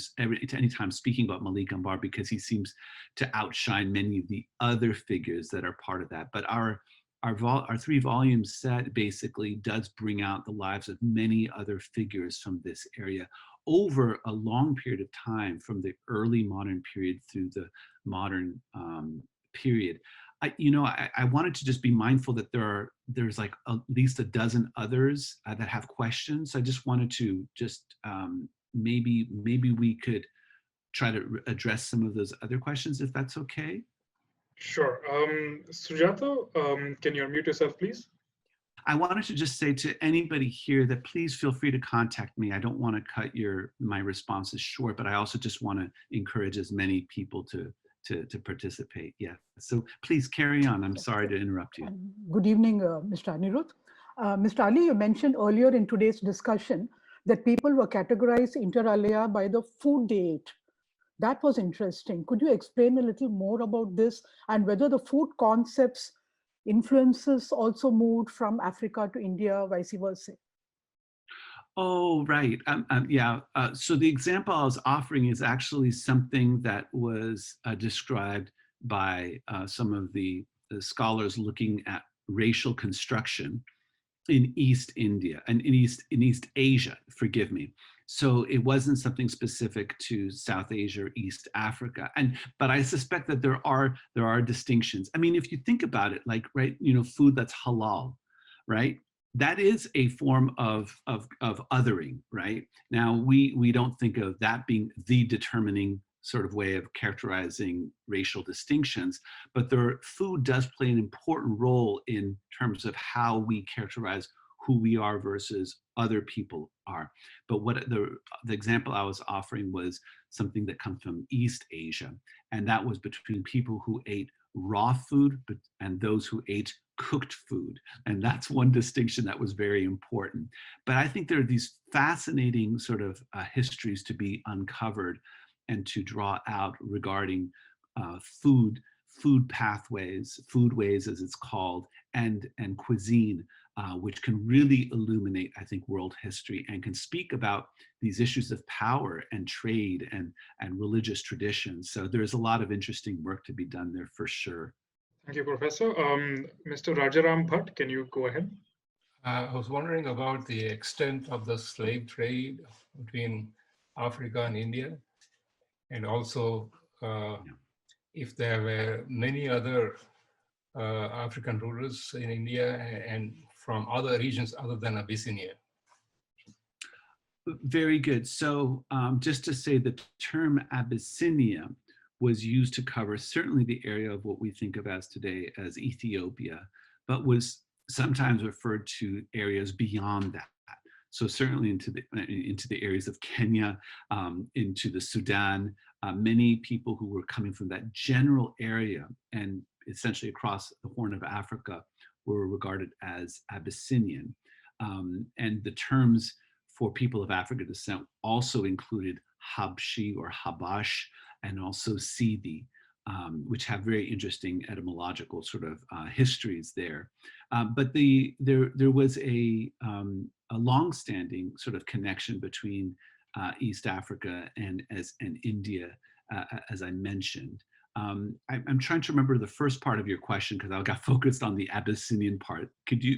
anytime speaking about Malik Ambar, because he seems to outshine many of the other figures that are part of that. But our 3-volume set basically does bring out the lives of many other figures from this area over a long period of time, from the early modern period through the modern period. I wanted to just be mindful that there's like at least a dozen others that have questions. So I just wanted to maybe we could try to address some of those other questions, if that's okay. Sure. Sujata, can you unmute yourself, please? I wanted to just say to anybody here that please feel free to contact me. I don't want to cut my responses short, but I also just want to encourage as many people to participate. Yeah, so please carry on. I'm sorry to interrupt you. Good evening, Mr. Anirudh. Mr. Ali, you mentioned earlier in today's discussion that people were categorized inter alia by the food they ate. That was interesting. Could you explain a little more about this, and whether the food concepts influences also moved from Africa to India, vice versa? Oh, right. Yeah. So the example I was offering is actually something that was described by some of the scholars looking at racial construction in East India and in East Asia, forgive me. So it wasn't something specific to South Asia or East Africa. But I suspect that there are distinctions. I mean, if you think about it, like, right, food that's halal, right? That is a form of othering, right? Now, we don't think of that being the determining sort of way of characterizing racial distinctions, but food does play an important role in terms of how we characterize who we are versus other people are. But what the example I was offering was something that comes from East Asia, and that was between people who ate raw food and those who ate cooked food. And that's one distinction that was very important. But I think there are these fascinating sort of histories to be uncovered and to draw out regarding food pathways, foodways as it's called, and cuisine, which can really illuminate, I think, world history and can speak about these issues of power and trade and religious traditions. So there's a lot of interesting work to be done there for sure. Thank you, Professor. Mr. Rajaram Bhatt, can you go ahead? I was wondering about the extent of the slave trade between Africa and India, and also if there were many other African rulers in India and from other regions other than Abyssinia? Very good. So just to say, the term Abyssinia was used to cover certainly the area of what we think of as today as Ethiopia, but was sometimes referred to areas beyond that. So certainly into the areas of Kenya, into the Sudan, many people who were coming from that general area and essentially across the Horn of Africa were regarded as Abyssinian. And the terms for people of African descent also included Habshi or Habash, and also Sidi, which have very interesting etymological sort of histories there. But there was a long-standing sort of connection between East Africa and India, as I mentioned. I'm trying to remember the first part of your question because I got focused on the Abyssinian part.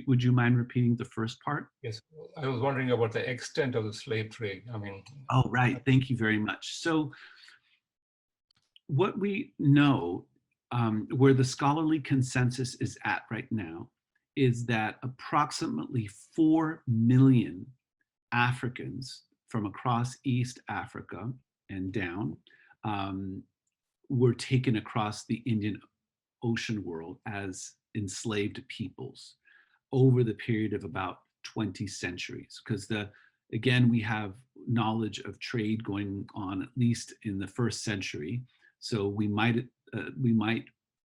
Would you mind repeating the first part? Yes, I was wondering about the extent of the slave trade. I mean. Oh, right. Thank you very much. So what we know, where the scholarly consensus is at right now, is that approximately 4 million Africans from across East Africa and down were taken across the Indian Ocean world as enslaved peoples over the period of about 20 centuries. Because again, we have knowledge of trade going on at least in the 1st century. So we might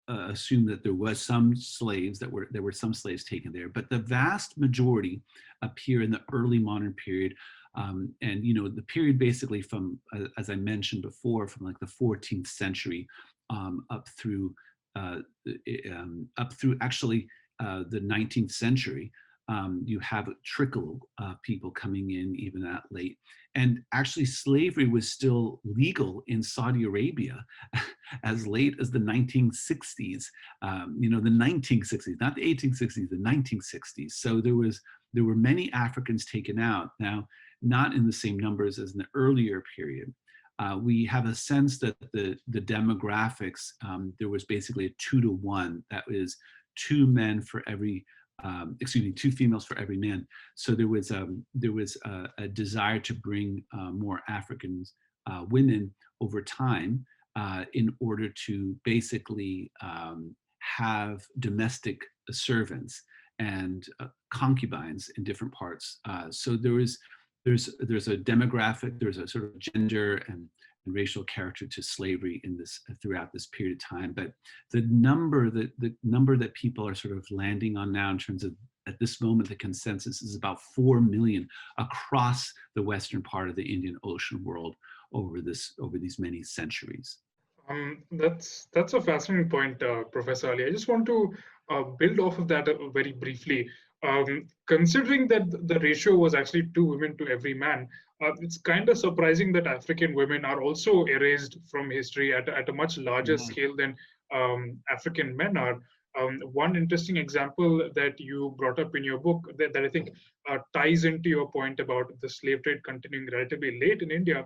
assume that there was some slaves there were some slaves taken there, but the vast majority appear in the early modern period. And the period basically from, as I mentioned before, from like the 14th century up through actually the 19th century. You have a trickle of people coming in even that late. And actually slavery was still legal in Saudi Arabia as late as the 1960s, the 1960s, not the 1860s, the 1960s. So there were many Africans taken out. Now, not in the same numbers as in the earlier period. We have a sense that the demographics, there was basically a 2-to-1, that is 2 men for every 2 females for every man. So there was a desire to bring more African women over time in order to basically have domestic servants and concubines in different parts. So there's a demographic, there's a sort of gender and racial character to slavery in this throughout this period of time. But the number that people are sort of landing on now in terms of, at this moment, the consensus is about 4 million across the western part of the Indian Ocean world over these many centuries. That's a fascinating point, Professor Ali. I just want to build off of that very briefly. Considering that the ratio was actually 2 women to every man, it's kind of surprising that African women are also erased from history at a much larger scale than African men are. One interesting example that you brought up in your book that I think ties into your point about the slave trade continuing relatively late in India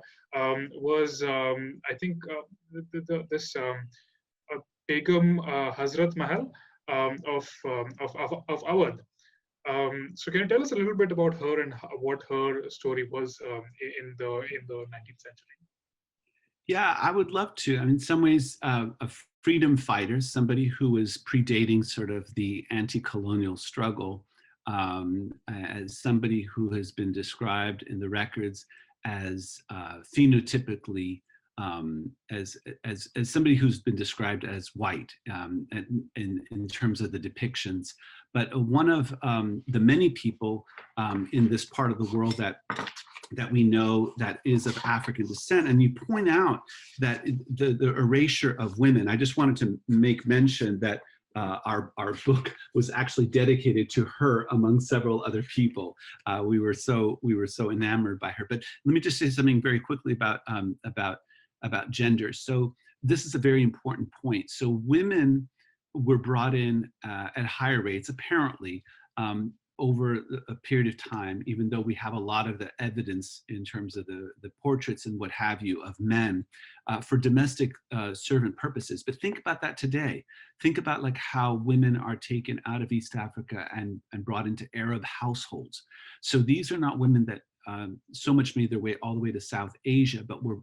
was, I think, this Begum Hazrat Mahal of Awadh. So can you tell us a little bit about her and what her story was in the 19th century? Yeah, I would love to. I mean, in some ways, a freedom fighter, somebody who was predating sort of the anti-colonial struggle, as somebody who has been described in the records as phenotypically as somebody who's been described as white in terms of the depictions. But one of the many people in this part of the world that we know that is of African descent. And you point out that the erasure of women, I just wanted to make mention that our book was actually dedicated to her among several other people. We were so enamored by her. But let me just say something very quickly about gender. So this is a very important point. So women were brought in at higher rates, apparently, over a period of time, even though we have a lot of the evidence in terms of the portraits and what have you of men for domestic servant purposes. But think about that today. Think about like how women are taken out of East Africa and brought into Arab households. So these are not women that so much made their way all the way to South Asia, but were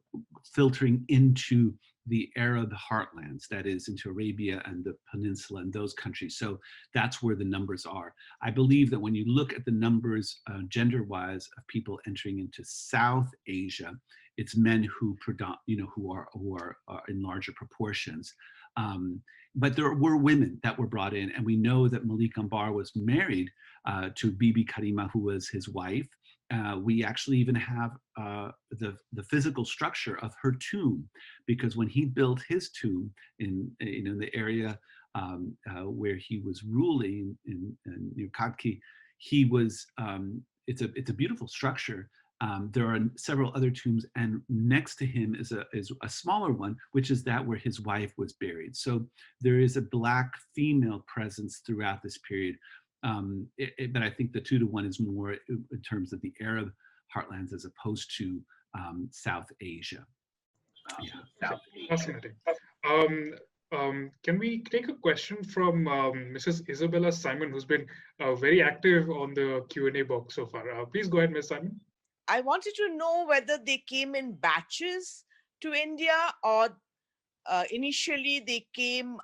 filtering into the Arab heartlands, that is into Arabia and the peninsula and those countries. So that's where the numbers are. I believe that when you look at the numbers gender-wise of people entering into South Asia, it's men who who are in larger proportions. But there were women that were brought in, and we know that Malik Ambad was married to Bibi Karima, who was his wife. We actually even have the physical structure of her tomb, because when he built his tomb in the area where he was ruling near Kadki, he was it's a beautiful structure. There are several other tombs, and next to him is a smaller one, which is that where his wife was buried. So there is a Black female presence throughout this period. But I think the 2-to-1 is more in terms of the Arab heartlands as opposed to South Asia. Fascinating. Can we take a question from Mrs. Isabella Simon, who's been very active on the Q&A box so far? Please go ahead, Ms. Simon. I wanted to know whether they came in batches to India, or initially they came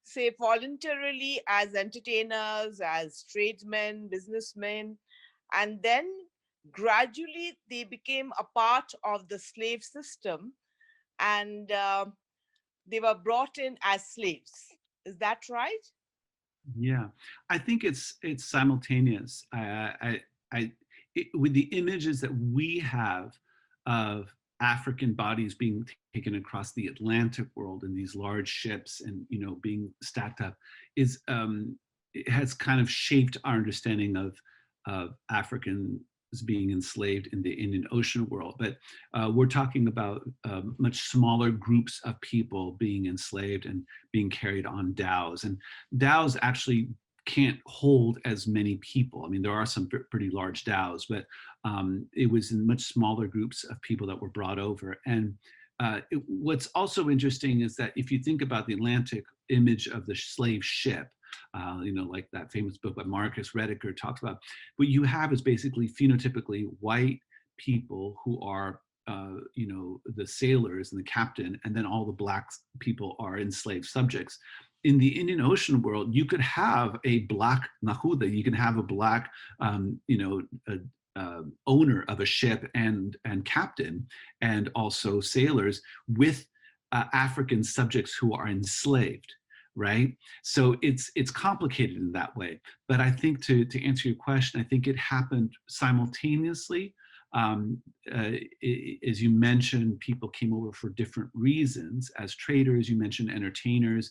say voluntarily as entertainers, as tradesmen, businessmen, and then gradually they became a part of the slave system, and they were brought in as slaves. Is that right? Yeah, I think it's simultaneous. With the images that we have of African bodies being taken across the Atlantic world in these large ships and being stacked up, it has kind of shaped our understanding of Africans being enslaved in the Indian Ocean world. But we're talking about much smaller groups of people being enslaved and being carried on dhows. And dhows actually can't hold as many people. I mean, there are some pretty large dhows, but it was in much smaller groups of people that were brought over. And what's also interesting is that if you think about the Atlantic image of the slave ship, like that famous book by Marcus Rediker talks about, what you have is basically phenotypically white people who are the sailors and the captain, and then all the Black people are enslaved subjects. In the Indian Ocean world, you could have a Black Nahuda, you can have a Black, owner of a ship and captain, and also sailors with African subjects who are enslaved, right? So it's complicated in that way. But I think to answer your question, I think it happened simultaneously. As you mentioned, people came over for different reasons. As traders, you mentioned entertainers.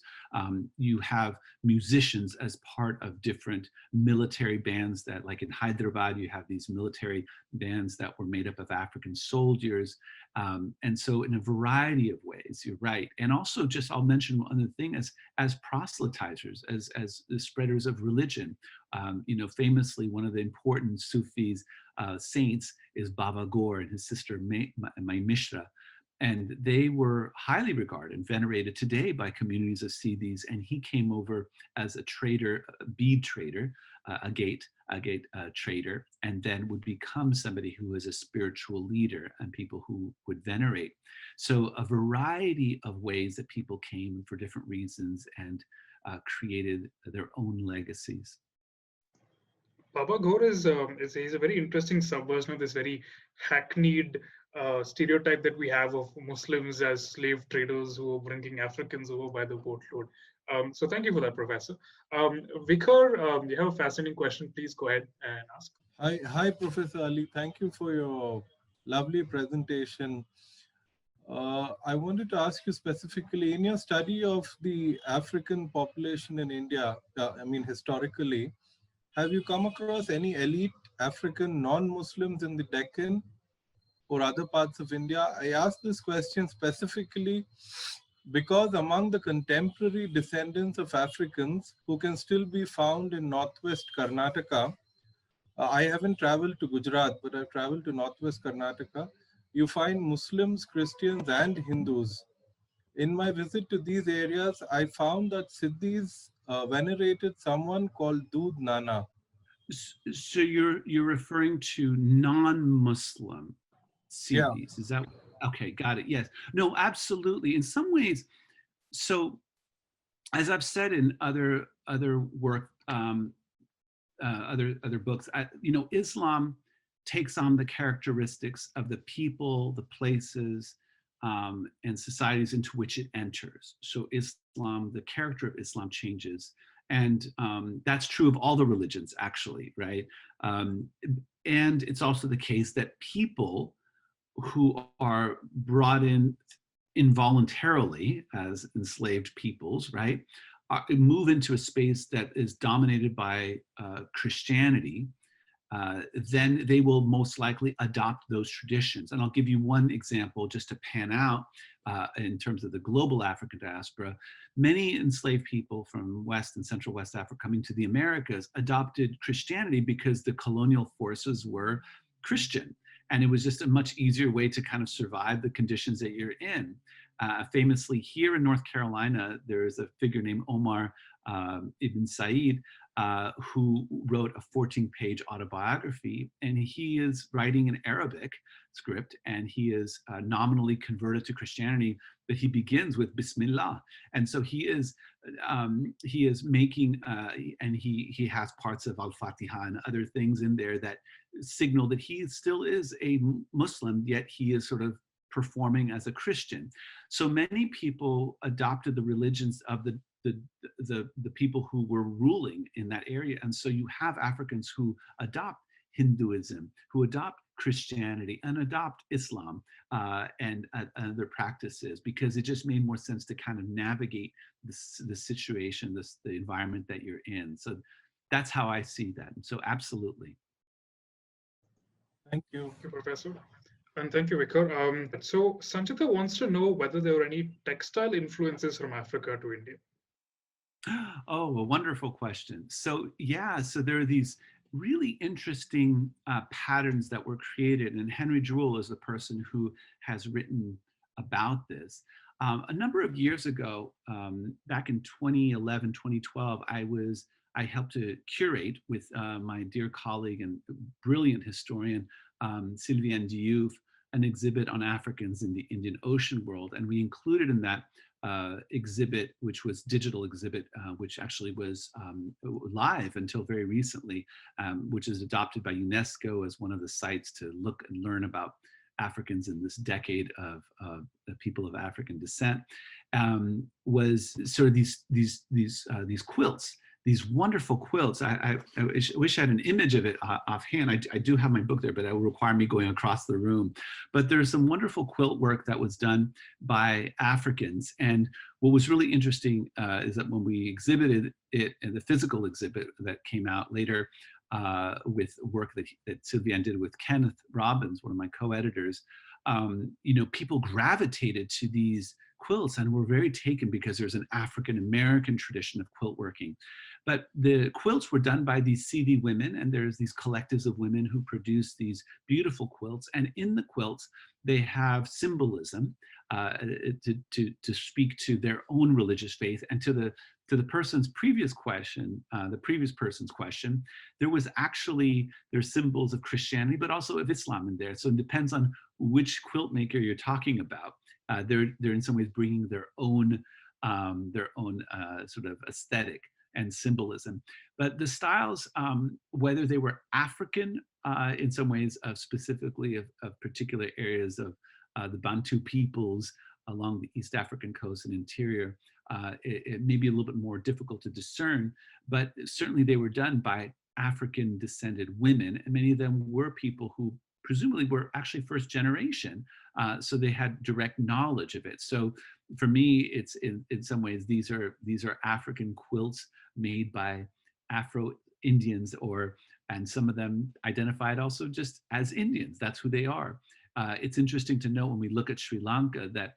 You have musicians as part of different military bands that, like in Hyderabad, you have these military bands that were made up of African soldiers. And so in a variety of ways, you're right. And also just, I'll mention one other thing, as proselytizers, as the spreaders of religion. Famously, one of the important Sufis saints is Baba Gaur and his sister Mishra. And they were highly regarded and venerated today by communities of Siddhis. And he came over as a trader, a bead trader, a gate trader, and then would become somebody who was a spiritual leader and people who would venerate. So a variety of ways that people came for different reasons and created their own legacies. Baba Gaur is a very interesting subversion of this very hackneyed stereotype that we have of Muslims as slave traders who are bringing Africans over by the boatload. So thank you for that, Professor. Vicar, you have a fascinating question. Please go ahead and ask. Hi, Professor Ali. Thank you for your lovely presentation. I wanted to ask you specifically, in your study of the African population in India, historically, have you come across any elite African non-Muslims in the Deccan or other parts of India? I ask this question specifically because among the contemporary descendants of Africans who can still be found in northwest Karnataka, I haven't traveled to Gujarat, but I've traveled to Northwest Karnataka. You find Muslims, Christians, and Hindus. In my visit to these areas, I found that Siddhis venerated someone called Dood Nana. So you're referring to non-Muslim Yeah. Siddhis, is that okay? Got it. Yes. No, absolutely. In some ways, so as I've said in other work, other books, Islam takes on the characteristics of the people, the places, and societies into which it enters. So Islam, the character of Islam changes. And that's true of all the religions, actually, right? And it's also the case that people who are brought in involuntarily as enslaved peoples, right, move into a space that is dominated by Christianity, then they will most likely adopt those traditions. And I'll give you one example just to pan out in terms of the global African diaspora. Many enslaved people from West and Central West Africa coming to the Americas adopted Christianity because the colonial forces were Christian. And it was just a much easier way to kind of survive the conditions that you're in. Famously, here in North Carolina, there is a figure named Omar Ibn Said, who wrote a 14-page autobiography, and he is writing an Arabic script, and he is nominally converted to Christianity, but he begins with Bismillah. And so he is making, and he has parts of Al-Fatiha and other things in there that signal that he still is a Muslim, yet he is sort of performing as a Christian. So many people adopted the religions of the people who were ruling in that area. And so you have Africans who adopt Hinduism, who adopt Christianity and adopt Islam and other practices, because it just made more sense to kind of navigate the situation, the environment that you're in. So that's how I see that. And so absolutely. Thank you. Thank you, Professor. And thank you, Vikar. So Sanchita wants to know whether there were any textile influences from Africa to India. Oh, a wonderful question. So yeah, so there are these really interesting patterns that were created, and Henry Jewell is the person who has written about this. A number of years ago, back in 2011, 2012, I helped to curate with my dear colleague and brilliant historian, Sylviane Diouf, an exhibit on Africans in the Indian Ocean world. And we included in that exhibit, which was digital exhibit, which actually was live until very recently, which is adopted by UNESCO as one of the sites to look and learn about Africans in this decade of the people of African descent, was sort of these quilts. These wonderful quilts. I wish I had an image of it offhand. I do have my book there, but it will require me going across the room. But there's some wonderful quilt work that was done by Africans. And what was really interesting is that when we exhibited it in the physical exhibit that came out later with work that Sylviane did with Kenneth Robbins, one of my co-editors, people gravitated to these quilts and were very taken because there's an African-American tradition of quilt working. But the quilts were done by these CV women, and there's these collectives of women who produce these beautiful quilts. And in the quilts, they have symbolism to speak to their own religious faith. And to the person's previous question, there's symbols of Christianity, but also of Islam in there. So it depends on which quilt maker you're talking about. They're in some ways bringing their own sort of aesthetic and symbolism. But the styles, whether they were African in some ways, specifically of particular areas of the Bantu peoples along the East African coast and interior, it may be a little bit more difficult to discern, but certainly they were done by African descended women, and many of them were people who presumably were actually first generation, so they had direct knowledge of it. So for me, it's in some ways these are African quilts made by Afro-Indians, and some of them identified also just as Indians. That's who they are. It's interesting to know when we look at Sri Lanka that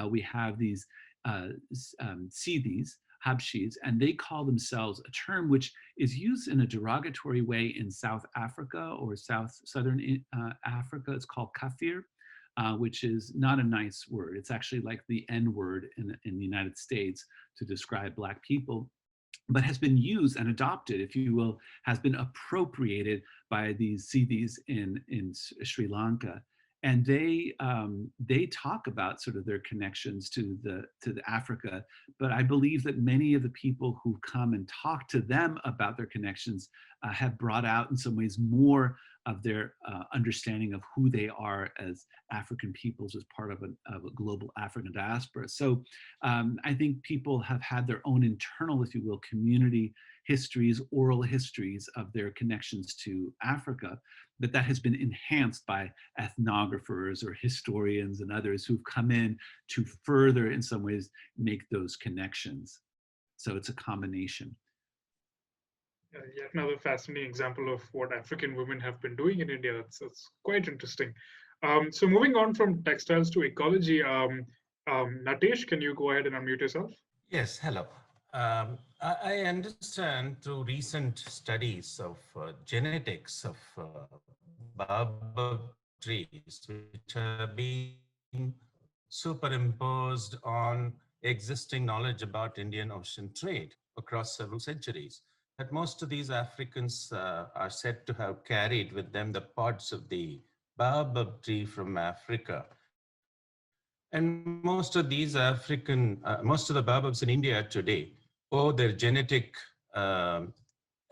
we have these Siddhis, Habshis, and they call themselves a term which is used in a derogatory way in South Africa or southern Africa. It's called kafir, which is not a nice word. It's actually like the N word in the United States to describe Black people, but has been used and adopted, if you will, has been appropriated by these Siddhis in Sri Lanka. And they talk about sort of their connections to the Africa, but I believe that many of the people who come and talk to them about their connections have brought out in some ways more of their understanding of who they are as African peoples as part of a global African diaspora. So I think people have had their own internal, if you will, community histories, oral histories of their connections to Africa, but that has been enhanced by ethnographers or historians and others who've come in to further, in some ways, make those connections. So it's a combination. Yet another fascinating example of what African women have been doing in India. It's quite interesting. So moving on from textiles to ecology, Natesh, can you go ahead and unmute yourself? Yes, hello. I understand through recent studies of genetics of baobab trees, which are being superimposed on existing knowledge about Indian Ocean trade across several centuries, that most of these Africans are said to have carried with them the pods of the baobab tree from Africa. And most of these most of the baobabs in India today owe their genetic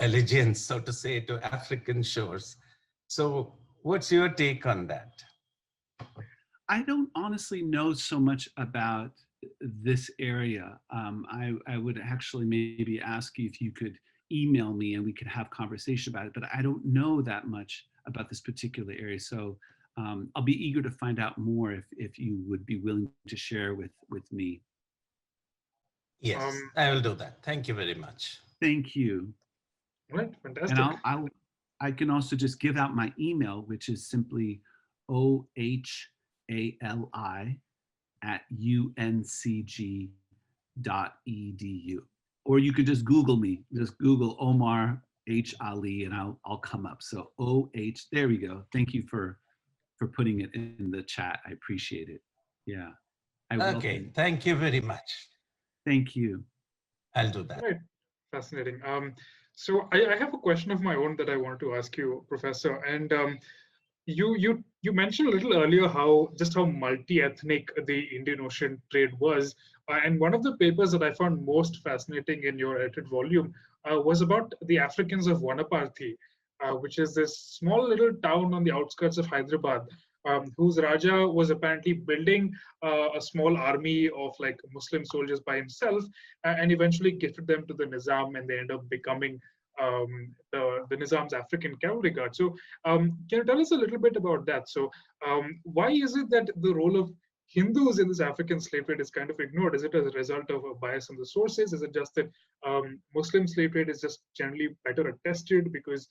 allegiance, so to say, to African shores. So what's your take on that? I don't honestly know so much about this area. I would actually maybe ask you if you could email me and we could have conversation about it, but I don't know that much about this particular area. So I'll be eager to find out more if you would be willing to share with me. Yes, I will do that. Thank you very much. Thank you. Right, fantastic. And I can also just give out my email, which is simply ohali@uncg.edu. Or you could just Google me. Just Google Omar H Ali and I'll come up. So there we go. Thank you for putting it in the chat. I appreciate it. Yeah. Okay, thank you very much. Thank you. I'll do that. Right, fascinating. So I have a question of my own that I wanted to ask you, Professor. And you mentioned a little earlier how multi-ethnic the Indian Ocean trade was. And one of the papers that I found most fascinating in your edited volume was about the Africans of Vanaparthi, which is this small little town on the outskirts of Hyderabad, whose Raja was apparently building a small army of like Muslim soldiers by himself, and eventually gifted them to the Nizam, and they end up becoming the Nizam's African cavalry guard. So can you tell us a little bit about that? So why is it that the role of Hindus in this African slave trade is kind of ignored? Is it as a result of a bias on the sources? Is it just that Muslim slave trade is just generally better attested because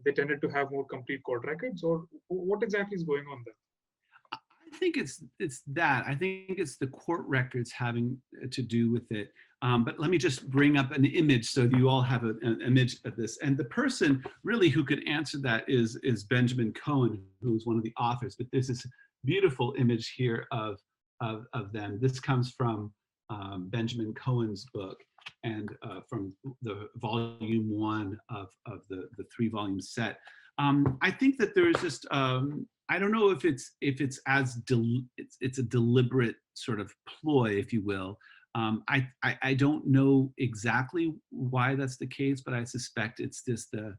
they tended to have more complete court records, or what exactly is going on there? I think it's that. I think it's the court records having to do with it. But let me just bring up an image so you all have an image of this. And the person really who could answer that is Benjamin Cohen, who is one of the authors. But there's this beautiful image here of them. This comes from Benjamin Cohen's book and from the volume 1 of the 3-volume set. I think that there is just I don't know if it's as it's a deliberate sort of ploy, if you will. I don't know exactly why that's the case, but I suspect it's just the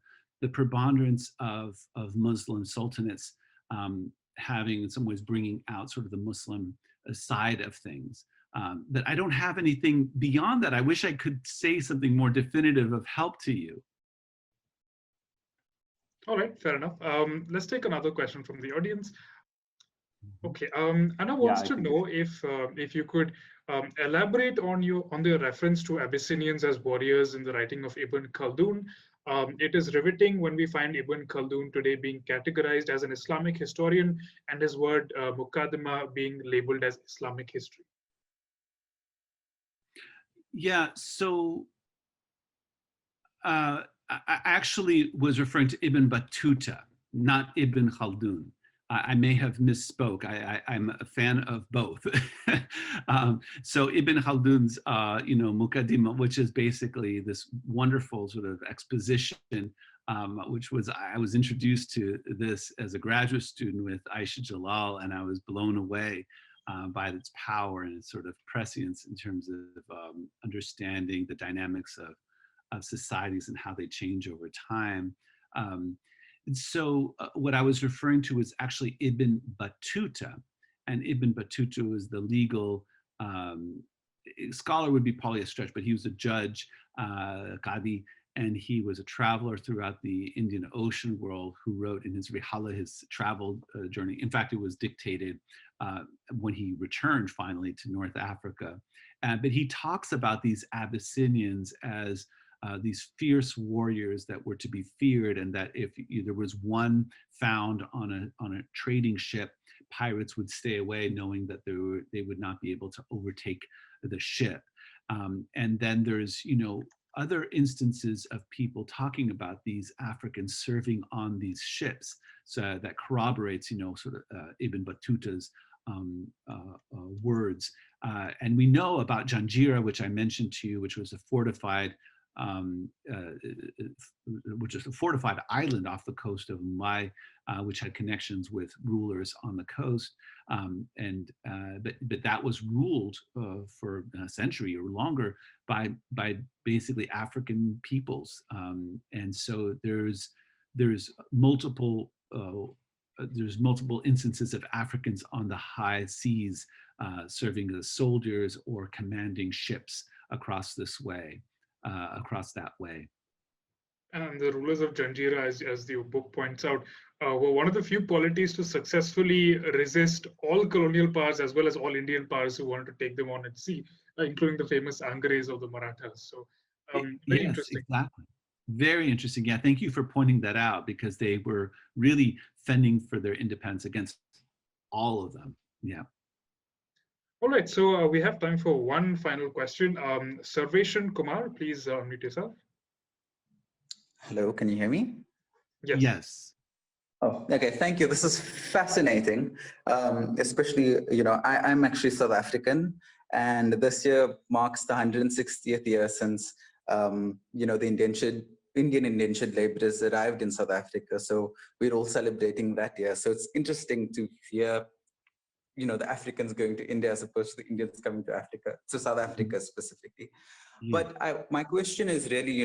preponderance of Muslim sultanates having, in some ways, bringing out sort of the Muslim side of things. But I don't have anything beyond that. I wish I could say something more definitive of help to you. All right, fair enough. Let's take another question from the audience. Okay, Anna wants to know if you could elaborate on the reference to Abyssinians as warriors in the writing of Ibn Khaldun. It is riveting when we find Ibn Khaldun today being categorized as an Islamic historian and his word Muqaddimah being labeled as Islamic history. Yeah, so I actually was referring to Ibn Battuta, not Ibn Khaldun. I may have misspoke. I'm a fan of both. So Ibn Khaldun's, Muqaddimah, which is basically this wonderful sort of exposition, which was, I was introduced to this as a graduate student with Aisha Jalal, and I was blown away by its power and its sort of prescience in terms of understanding the dynamics of societies and how they change over time. And so what I was referring to was actually Ibn Battuta, and Ibn Battuta was the legal scholar, would be probably a stretch, but he was a judge, Qadi, and he was a traveler throughout the Indian Ocean world who wrote in his Rihala, his travel journey. In fact, it was dictated when he returned finally to North Africa. But he talks about these Abyssinians as these fierce warriors that were to be feared, and that if there was one found on a trading ship, pirates would stay away, knowing that they would not be able to overtake the ship. And then there's other instances of people talking about these Africans serving on these ships, so that corroborates sort of Ibn Battuta's words. And we know about Janjira, which I mentioned to you, which was a fortified island off the coast of Mumbai, which had connections with rulers on the coast, but that was ruled for a century or longer by basically African peoples, and so there's multiple instances of Africans on the high seas serving as soldiers or commanding ships across this way. Across that way. And the rulers of Janjira, as the book points out, were one of the few polities to successfully resist all colonial powers as well as all Indian powers who wanted to take them on at sea, including the famous Angres of the Marathas. So very interesting. Exactly. Very interesting. Yeah, thank you for pointing that out, because they were really fending for their independence against all of them. Yeah. All right, so we have time for one final question. Sarveshan Kumar, please unmute yourself. Hello, can you hear me? Yes. Yes. Oh, okay, thank you. This is fascinating, especially, I'm actually South African, and this year marks the 160th year since, the Indian indentured laborers arrived in South Africa. So we're all celebrating that year. So it's interesting to hear the Africans going to India as opposed to the Indians coming to Africa, to South Africa specifically. Yeah. But my question is really,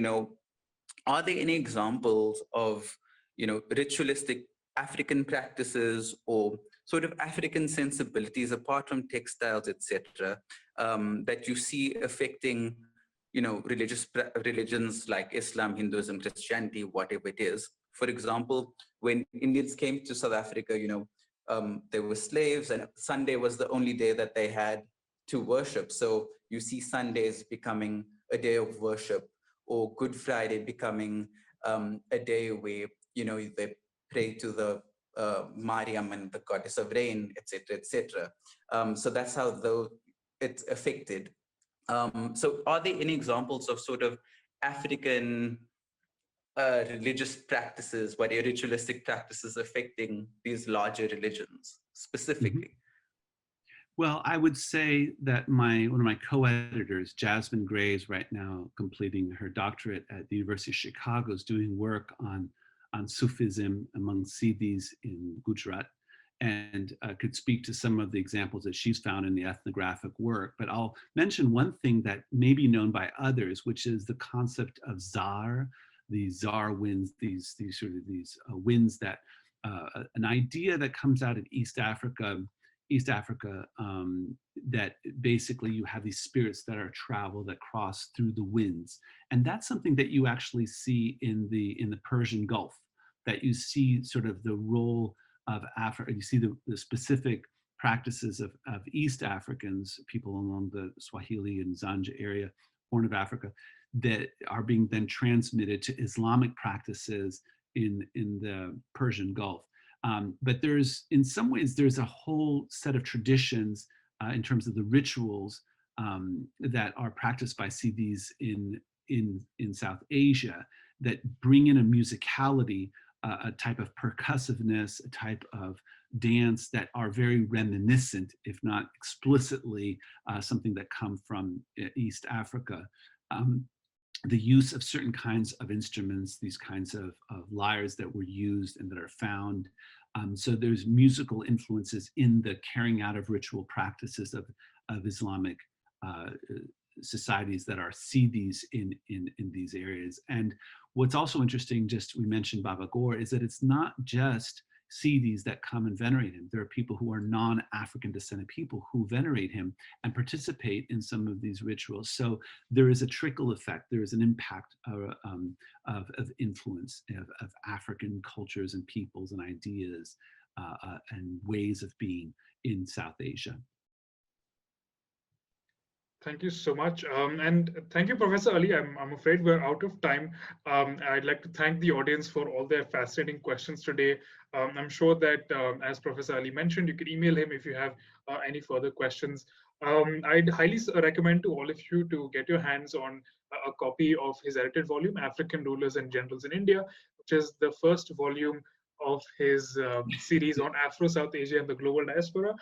are there any examples of, ritualistic African practices or sort of African sensibilities apart from textiles, etc., that you see affecting, religions like Islam, Hinduism, Christianity, whatever it is? For example, when Indians came to South Africa, they were slaves, and Sunday was the only day that they had to worship. So you see Sundays becoming a day of worship, or Good Friday becoming a day where, they pray to the Mariam and the goddess of rain, etc., etc. So that's how it's affected. So are there any examples of sort of African religious practices, what are ritualistic practices affecting these larger religions specifically? Well, I would say that one of my co-editors, Jasmine Gray, is right now completing her doctorate at the University of Chicago, is doing work on Sufism among Siddhis in Gujarat, and could speak to some of the examples that she's found in the ethnographic work. But I'll mention one thing that may be known by others, which is the concept of Zar, these Zar winds, these winds that, an idea that comes out of East Africa, that basically you have these spirits that are travel, that cross through the winds. And that's something that you actually see in the Persian Gulf, that you see sort of the role of Africa, you see the specific practices of East Africans, people along the Swahili and Zanj area, Horn of Africa, that are being then transmitted to Islamic practices in the Persian Gulf. But in some ways, there's a whole set of traditions in terms of the rituals that are practiced by Siddhis in South Asia that bring in a musicality, a type of percussiveness, a type of dance that are very reminiscent, if not explicitly something that come from East Africa. The use of certain kinds of instruments, these kinds of lyres that were used and that are found. So there's musical influences in the carrying out of ritual practices of Islamic societies that are Siddhis in these areas. And what's also interesting, just we mentioned Baba Gaur, is that it's not just Siddhis that come and venerate him. There are people who are non-African descended people who venerate him and participate in some of these rituals. So there is a trickle effect. There is an impact of influence of African cultures and peoples and ideas and ways of being in South Asia. Thank you so much. And thank you, Professor Ali. I'm afraid we're out of time. I'd like to thank the audience for all their fascinating questions today. I'm sure that, as Professor Ali mentioned, you can email him if you have any further questions. I'd highly recommend to all of you to get your hands on a copy of his edited volume, African Rulers and Generals in India, which is the first volume of his series on Afro-South Asia and the global diaspora.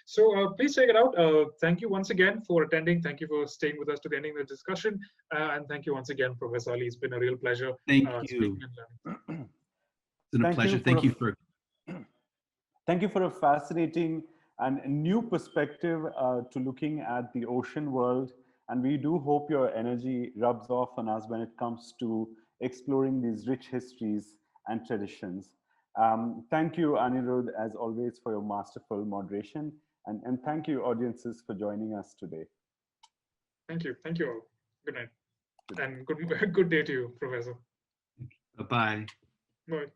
So please check it out. Thank you once again for attending. Thank you for staying with us to the ending of the discussion. And thank you once again, Professor Ali. It's been a real pleasure. Thank you. Speaking and learning. It's been a pleasure. Thank you for a fascinating and new perspective to looking at the ocean world. And we do hope your energy rubs off on us when it comes to exploring these rich histories and traditions. Thank you, Anirudh, as always, for your masterful moderation. And thank you, audiences, for joining us today. Thank you. Thank you all. Good night. And good day to you, Professor. Bye-bye. Bye.